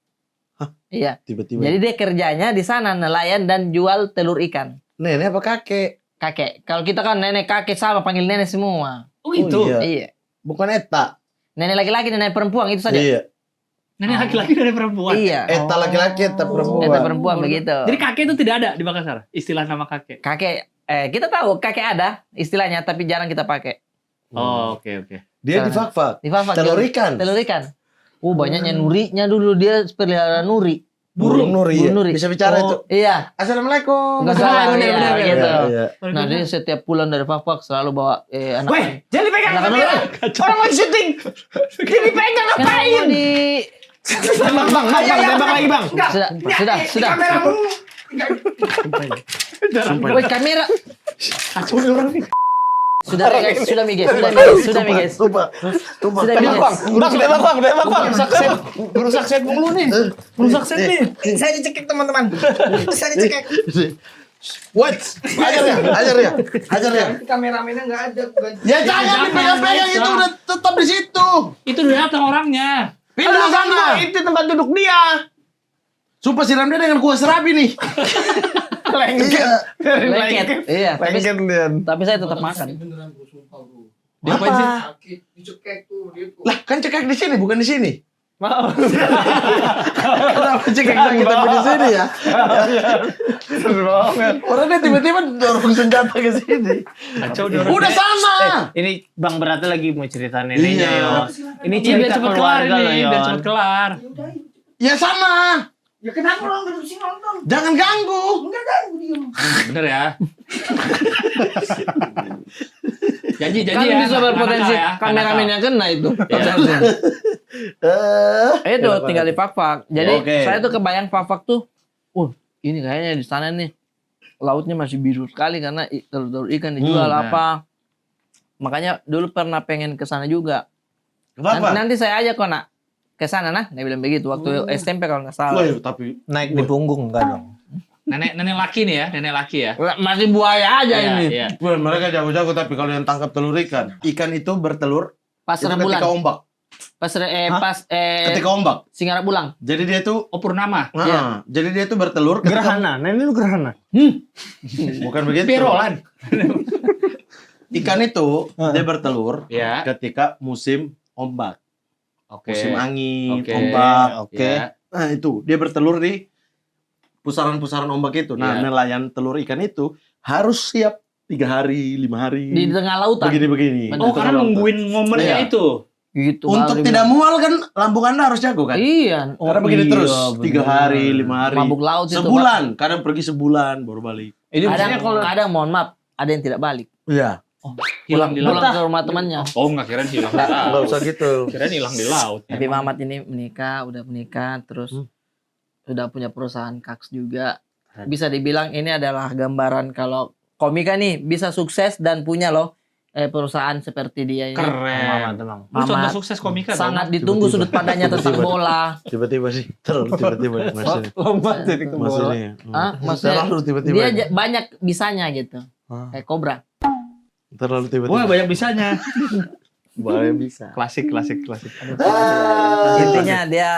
Iya. Tiba-tiba. Jadi dia kerjanya di sana nelayan dan jual telur ikan. Nenek apa kakek? Kakek. Kalau kita kan nenek kakek sama panggil nenek semua. Oh itu. iya. Iya. Bukan Eta. Nenek laki-laki, nenek perempuan itu saja. Iya. Nenek laki-laki dan perempuan. Iya. Eta laki-laki, Eta perempuan. Eta perempuan begitu. Jadi kakek itu tidak ada di Makassar. Istilah nama kakek. Kakek, kita tahu kakek ada istilahnya, tapi jarang kita pakai. Oh, oke. Dia di Fak-Fak. Di Fafak. Telur ikan. Telur ikan. Banyaknya nurinya dulu, dia pelihara nuri. Burung Nuri. Burung Nuri. Bisa bicara itu. Iya. Assalamualaikum. Nggak salah, iya, benar, gitu. Iya. Nah, dia setiap pulang dari Fafak selalu bawa anak. Weh, jangan dipegang Anak-anak kamera. Orang mau syuting. Dia dipegang ngapain? Di Bang, tembak lagi bang. Enggak. Sudah. Kameramu. Woi, kamera. Kacau nih orang nih. Sudah guys, sudah mi guys. Sumpah. Sudah mi guys. Tembak bang. Merusak set mulu nih. Merusak set nih. Saya dicekik teman-teman. Saya dicekik. What? Ajar ya. Kameramennya nggak ada. Ya jangan dipegang-pegang, itu udah tetap di situ. Itu udah datang orangnya. Pindah sana. Itu tempat duduk dia. Sumpah siram dia dengan kuah serabi nih. Lengket. Iya, tapi saya tetap makan. Dia apain sih? Dicekik tuh dia tuh. Lah kan cekak di sini bukan di sini. Kenapa cekak kita di sini ya? Orangnya tiba-tiba dorong senjata ke sini. Kacau dia orang. Udah sama. Ini Bang Berata lagi mau cerita neneknya, Iya. Yos. Ini Iya, biar cerita cepet kelar keluarga loh, ini, biar Yon. cepet kelar. Ya sama. Ya kenapa orang duduk sini nonton? Jangan ganggu. Enggak ganggu diem. Bener ya. Janji Kan ya. bisa berpotensi kameramennya kena itu. Itu tinggal di Fafak. Jadi Oke. saya tuh kebayang Fafak tuh, ini kayaknya di sana nih lautnya masih biru sekali karena telur ikan dijual apa. Makanya dulu pernah pengen ke sana juga. Apa? Nanti saya ajak kok nak ke sana nah, dia bilang begitu waktu SMP kalau nggak salah. Woi, tapi Naik di punggung enggak dong? Nenek laki nih ya, nenek laki ya. Masih buaya aja Iya, ini. iya. woi, mereka jago-jago, tapi kalau yang tangkap telur ikan itu bertelur Pas itu rembulan. ketika ombak. Ketika ombak. Singgara bulang. Jadi dia tuh Oh, Purnama. jadi dia tuh bertelur ketika Gerhana. Nah, ini lu gerhana. bukan begitu. Pirolan. Ikan itu dia bertelur Ya. ketika musim ombak. Oke. Musim angin, Oke. ombak. Oke. Ya. Nah, itu dia bertelur di pusaran-pusaran ombak itu. Nah, Iya. nelayan telur ikan itu harus siap 3 hari, 5 hari. Di tengah lautan. Begini-begini. Oh, karena nungguin momennya Iya. itu. Gitu. Untuk baru tidak mual kan lambung Anda harus jago kan? Iya. Karena begini iya, terus bener. 3 hari, 5 hari. Mabuk laut itu. Sebulan, kadang pergi sebulan baru balik. Ini maksudnya kalau Kadang mohon maaf, ada yang tidak balik. Iya. Hilang di laut. Pulang ke rumah temannya. Oh, enggak kirain hilang di Enggak laut. usah gitu. Kirain hilang di laut. Tapi Mamat ini udah menikah, terus udah punya perusahaan kaks juga. Bisa dibilang ini adalah gambaran kalau komika nih bisa sukses dan punya loh perusahaan seperti dia ini. Keren. Emang. Lu contoh Mamat sukses komika sangat dong. ditunggu sudut pandangnya tentang bola. Tiba-tiba sih. Terlalu tiba-tiba maksudnya. Lompat jadi ke bola. Maksudnya. Hah? Maksudnya Terlalu tiba-tiba. dia banyak bisanya gitu. Kayak Cobra. Terlalu tiba-tiba. Wah, banyak bisanya. Boleh bisa. Klasik. Intinya dia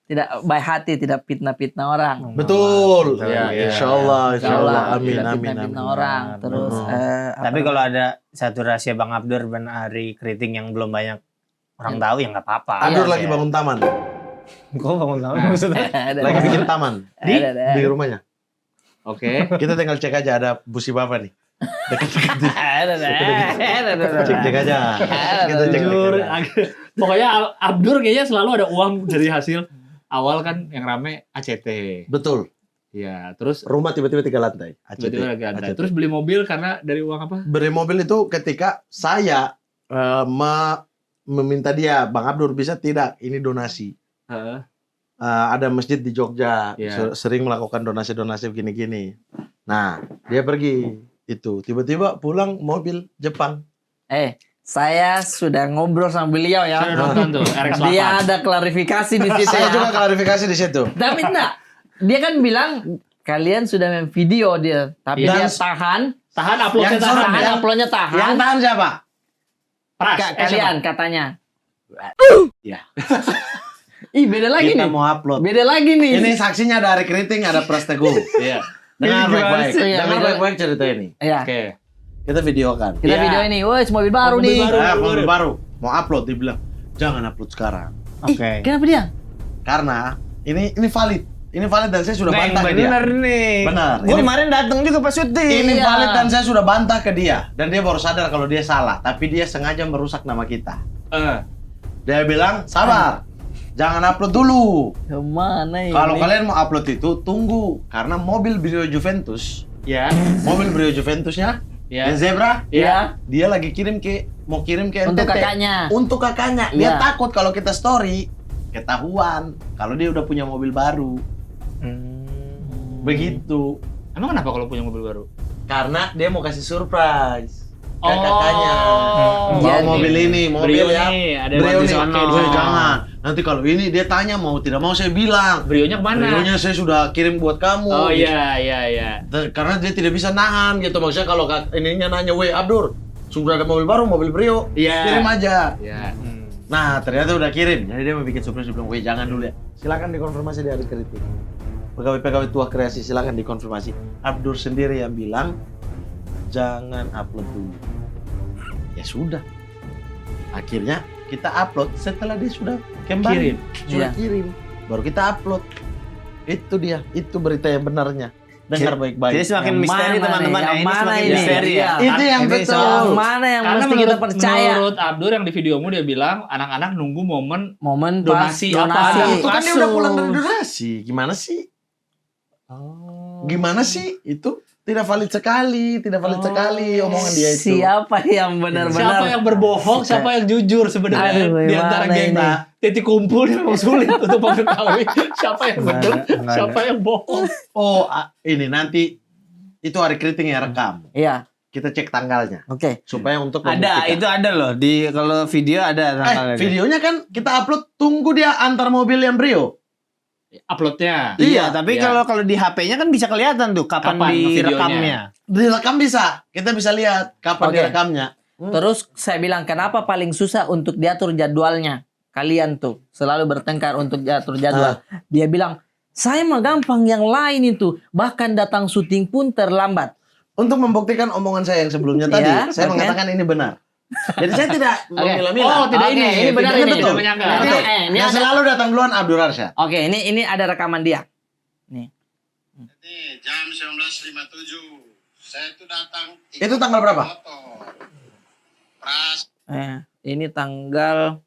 tidak baik hati, tidak fitnah-fitnah orang. Betul. Iya, iya. Insyaallah, insyaallah. Amin, Tidak amin, fitnah-fitnah amin. orang. Terus Tapi kalau ada satu rahasia Bang Abdur dan Ari Keriting yang belum banyak orang tahu ya nggak apa-apa. Abdur Iya, lagi bangun taman. Kok bangun tahu maksudnya? Lagi bikin taman di rumahnya. Oke. Kita tinggal cek aja ada busi bapak nih. Dekat-dekat. Cek aja. Kita cek. Jujur, pokoknya Abdur kayaknya selalu ada uang dari hasil awal kan yang rame ACT. Betul. Iya, terus Rumah tiba-tiba 3 lantai. tiba-tiba lagi ada. ACT. Terus beli mobil karena dari uang apa? Beri mobil itu ketika saya meminta dia, Bang Abdur bisa tidak? Ini donasi. Heeh. Ada masjid di Jogja, Iya. sering melakukan donasi-donasi begini-gini. Nah, dia pergi itu. Tiba-tiba pulang mobil Jepang. saya sudah ngobrol sama beliau ya. Saya udah nonton tuh RX-8. Dia ada klarifikasi di situ Saya ya. juga klarifikasi di situ. Tapi enggak. Dia kan bilang kalian sudah main video dia, tapi Dan dia tahan. Tahan uploadnya Yang tahan. Tahan Ya. uploadnya Yang tahan. tahan siapa? Pras. Kalian katanya. Ih, beda lagi Kita nih. mau upload. Beda lagi nih. Ini saksinya ada Ari Keriting, ada Pras Teguh. Iya. Dengar baik-baik. Iya, Dengar beda. baik-baik cerita ini. Iya. Oke. Kita videokan. Kita Iya. video ini. Woi, mobil baru Mobil nih. baru. Mobil baru. Mau upload, dia bilang, jangan upload sekarang. Oke. Kenapa dia? Karena ini valid. Ini valid dan saya sudah Nah, yang bantah ke dia. bener nih. Benar. Gue Ini- kemarin datang juga pas syuting. Ini Iya. valid dan saya sudah bantah ke dia. Dan dia baru sadar kalau dia salah. Tapi dia sengaja merusak nama kita. Dia bilang, sabar. Jangan upload dulu. Kemana ini? Kalau kalian mau upload itu, tunggu. Karena mobil Brio Juventus, Ya. mobil Brio Juventusnya, Ya. yang Zebra, Iya. dia lagi mau kirim ke NTT. Untuk kakaknya. Untuk kakaknya. Dia Iya. takut kalau kita story, ketahuan. Kalau dia udah punya mobil baru. Begitu. Emang kenapa kalau punya mobil baru? Karena dia mau kasih surprise ke Oh. kakaknya. Bawa Jadi, mobil ini, mobil Brio ya. nih, ada Brio buat nih. disokin. Woi, jangan. Nanti kalau ini dia tanya mau tidak mau saya bilang. Brionya kemana? Brionya saya sudah kirim buat kamu. Oh iya, iya, iya. Karena dia tidak bisa nahan gitu. Maksudnya kalau ininya nanya, "Weh, Abdur, sudah ada mobil baru, mobil Brio." Iya. Kirim aja. Iya. Nah, ternyata udah kirim. Jadi dia mau bikin surprise, dia bilang, "Weh, jangan dulu ya." Silakan dikonfirmasi di Ari Keriting. Pegawai-pegawai tua kreasi silakan dikonfirmasi. Abdur sendiri yang bilang, "Jangan upload dulu." Ya sudah. Akhirnya kita upload setelah dia sudah kembali. Kirim. Sudah Iya. kirim. Baru kita upload. Itu dia, itu berita yang benarnya. Dengar baik-baik. Jadi semakin Yang misteri mana teman-teman. nih? Yang Yang ini mana semakin ini? misteri ya. Iya. Itu yang Ini betul. Yang mana yang Karena mesti kita percaya? menurut Abdur yang di videomu dia bilang anak-anak nunggu momen Momen Donasi pas apa? donasi. Ada. Itu kan dia udah pulang dari donasi. Gimana sih? Gimana sih? Itu tidak valid sekali, tidak valid sekali omongan dia itu. Siapa yang benar-benar? siapa yang berbohong, siapa yang jujur sebenarnya Aduh, di antara gimana geng ini? titik kumpul memang sulit untuk mengetahui siapa yang Nggak betul, ada, nggak siapa yang bohong. Oh, ini nanti itu Ari Keriting yang rekam. Iya, Kita cek tanggalnya oke. supaya untuk Ada, membuktikan. itu ada loh. Di kalau video ada tanggalnya. Videonya kan kita upload, tunggu dia antar mobil yang Brio. Uploadnya. Iya, tapi Iya. kalau di HP-nya kan bisa kelihatan tuh kapan, Kapan direkamnya. Direkam bisa, kita bisa lihat kapan Oke. direkamnya. Terus saya bilang kenapa paling susah untuk diatur jadwalnya? Kalian tuh selalu bertengkar untuk diatur jadwal. Dia bilang, saya mah gampang, yang lain itu bahkan datang syuting pun terlambat. Untuk membuktikan omongan saya yang sebelumnya tadi, Iya, saya oke. mengatakan ini benar. Jadi saya tidak memilah-milah. Oh, tidak Oke, ini. ini benar Tidak ini. betul. Menyangka. Ini- Betul. ini Yang ada- selalu datang duluan Abdur Arsyad. Oke, ini ada rekaman dia. Nih. Nih, jam 19.57. Saya tuh datang. Itu tanggal berapa? Motor. Pras Ini tanggal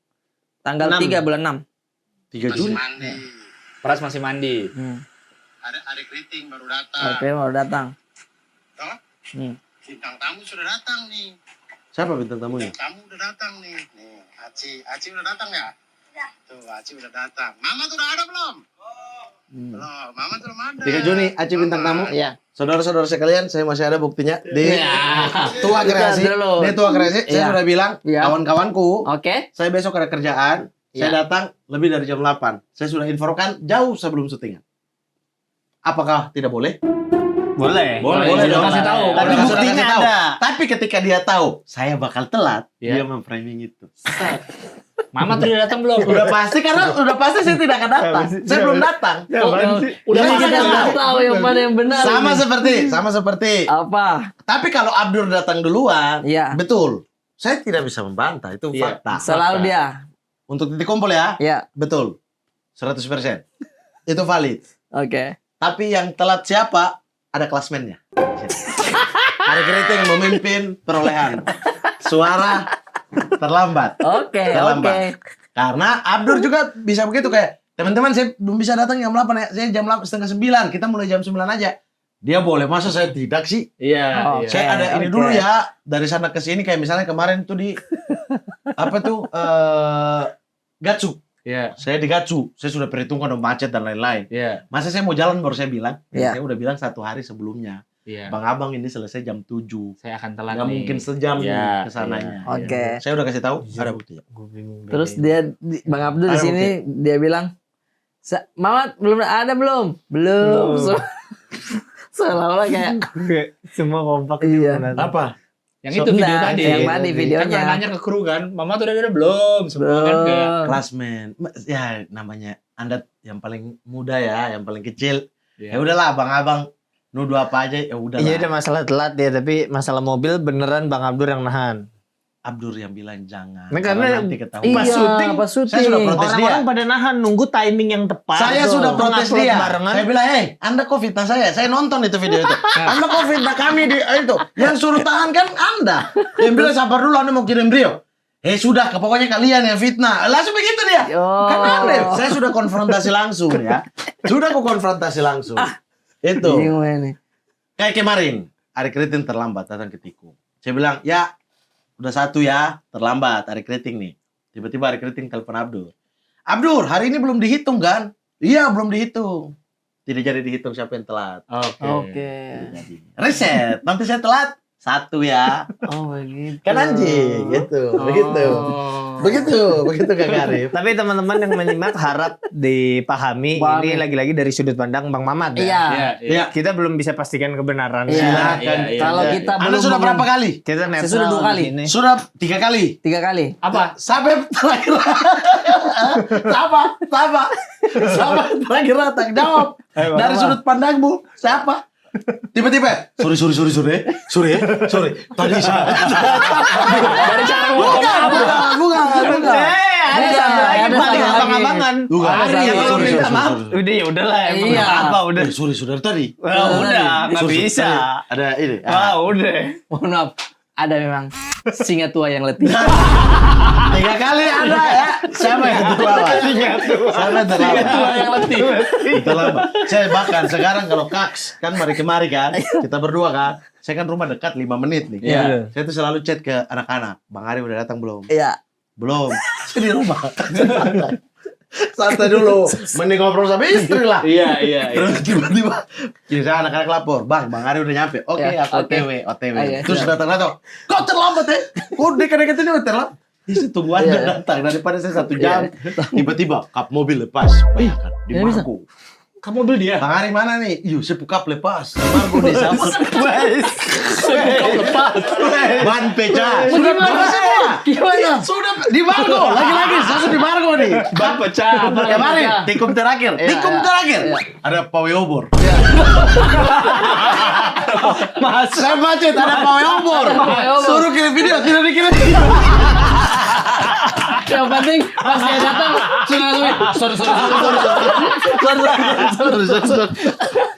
6. 3 bulan 6. 3 masih Juni. mandi. Pras masih mandi. Ada keriting baru datang. Oke, mau datang. Toh, Hmm. bintang tamu sudah datang nih. Siapa bintang tamunya? Bintang tamu udah datang nih. Nih, Aci udah datang ya? Tuh, Aci udah datang. Mama tuh udah ada belum? Belum. Mama tuh belum ada. 3 Juni, Aci bintang tamu. Iya. Saudara-saudara sekalian, saya masih ada buktinya di Tua Kreasi. Bentar dulu. Di Tua Kreasi, saya Iya. sudah bilang, Iya. kawan-kawanku, Oke. saya besok ada kerjaan, saya Iya. datang lebih dari jam 8. Saya sudah infokan jauh sebelum syutingan. Apakah tidak boleh? Boleh. Boleh dong. kasih tahu. Tapi Boleh, sudah buktinya kasih tahu. ada. Tapi ketika dia tahu saya bakal telat, Iya. dia memframing itu. Mama tuh udah datang belum? Udah pasti karena udah pasti saya tidak akan datang. Saya belum datang. Udah Jadi pasti kita datang. nggak tahu yang mana yang benar. sama seperti. Apa? Tapi kalau Abdur datang duluan, Iya. betul. Saya tidak bisa membantah, itu Iya. fakta. Selalu dia. Untuk titik kumpul ya, Ya. betul. 100%. Itu valid. Oke. Tapi yang telat siapa? Ada klasmennya. Ari Keriting memimpin perolehan suara terlambat. Oke, Terlambat. oke. Karena Abdur juga bisa begitu kayak, teman-teman saya belum bisa datang jam 8 ya. Saya jam 8:30, kita mulai jam 9 aja. Dia boleh, masa saya tidak sih? Iya, Oh, iya. Saya ada ini oke. dulu ya, dari sana ke sini kayak misalnya kemarin tuh di apa tuh Gatsu. Iya, Saya di Gatsu, saya sudah perhitungkan dong macet dan lain-lain. iya, Masa saya mau jalan baru saya bilang? Iya. Saya udah bilang 1 hari sebelumnya. iya. Bang Abang ini selesai jam 7. Saya akan telat Nggak nih. mungkin sejam Iya, nih kesananya. iya. Oke. Saya udah kasih tahu, ada buktinya. Terus dia Bang Abdul di Ada sini dia bilang, Mama belum ada belum? Belum. Belum. Seolah-olah kayak Semua kompak. Iya. Apa? Yang itu video Nah, tadi. yang tadi Kan videonya. nanya ke kru kan, Mama tuh udah belum? Semua kan kayak Klasmen. Ya namanya Anda yang paling muda ya, yang paling kecil. Iya. Ya udahlah abang-abang nuduh apa aja ya udahlah. Iya udah masalah telat ya, tapi masalah mobil beneran Bang Abdur yang nahan. Abdur yang bilang jangan. Nah, karena nanti ketahuan. Pas syuting, pas syuting. Saya sudah protes Orang-orang dia. pada nahan nunggu timing yang tepat. Saya Tuh, sudah protes ngupload dia. barengan. Saya bilang, Anda kok fitnah saya? Saya nonton itu video itu. Anda kok fitnah kami di itu. Yang suruh tahan kan Anda. Yang bilang sabar dulu, Anda mau kirim Rio. Sudah, pokoknya kalian yang fitnah. Langsung begitu dia. Kan Anda, saya sudah konfrontasi langsung ya. Sudah aku konfrontasi langsung. Itu. Bingung ini. Kayak kemarin, Ari Kriting terlambat datang ke Tiku. Saya bilang, ya udah satu ya, terlambat Ari Kriting nih. Tiba-tiba Ari Kriting telepon Abdur. Abdur, hari ini belum dihitung kan? Iya, belum dihitung. Tidak jadi dihitung siapa yang telat. Oke. Jadi, reset, nanti saya telat. Satu ya. Oh begitu. Kan anjing, gitu. Begitu. Begitu Kak Arif. Tapi teman-teman yang menyimak harap dipahami Pahami. ini lagi-lagi dari sudut pandang Bang Mamat ya. Iya. Iya. Kita belum bisa pastikan kebenarannya. Iya. Silakan. Kalau kita Anda belum sudah mengum- berapa kali? Kita netral sudah 2 kali. di sini. Sudah 3 kali. 3 kali. apa? Sampai terakhir. Siapa terakhir datang? Jawab. Dari sudut pandangmu, siapa? Tiba-tiba, sorry. Tadi siapa? Dari cara ngomong apa? Bukan. Ada Iya, satu lagi ada paling satu lagi. abang-abangan. Bukan. Ari yang Sorry, lo minta sorry, maaf. sorry. Udah ya udahlah emang Iya. apa udah. Sorry, dari tadi. Wah, udah nggak Sorry, bisa. tadi ada ini. Wah, udah. Mohon maaf. Ada memang singa tua yang letih. 3 kali ada ya. Siapa yang terlambat? Siapa yang terlambat? yang letih. Terlambat. Saya bahkan sekarang kalau kaks kan mari-kemari kan, kita berdua kan. Saya kan rumah dekat 5 menit nih. Iya. Saya tuh selalu chat ke anak-anak. Bang Ari udah datang belum? Iya. Belum. Saya di rumah. Santai dulu. Mending ngobrol sama istri lah. Iya. Terus tiba-tiba saya anak-anak lapor, Bang Ari udah nyampe. Oke, Ya, aku oke. OTW. Iya, Terus iya. datang-datang. Kok terlambat ya? Kok dekat-dekat ini udah terlambat? Isi tunggu Anda Iya. datang daripada saya 1 jam. Tiba-tiba kap mobil lepas. Bayangkan di ini bisa. Margo. Kamu mobil dia? Bang Ari mana nih? Yuk, saya buka lepas. Margo di sama. Ban pecah. Sudah berapa semua? Gimana? Sudah di Margo. Lagi-lagi saya sudah di Margo nih. Ban pecah. Kemarin tikum terakhir. Iya, Tikum iya. terakhir. Iya. Ada pawai obor. Mas, saya baca ada pawai obor. Pawai obor. Suruh kirim video, tidak dikirim. Yang penting pas dia datang sudah langsung sorry. Sorry.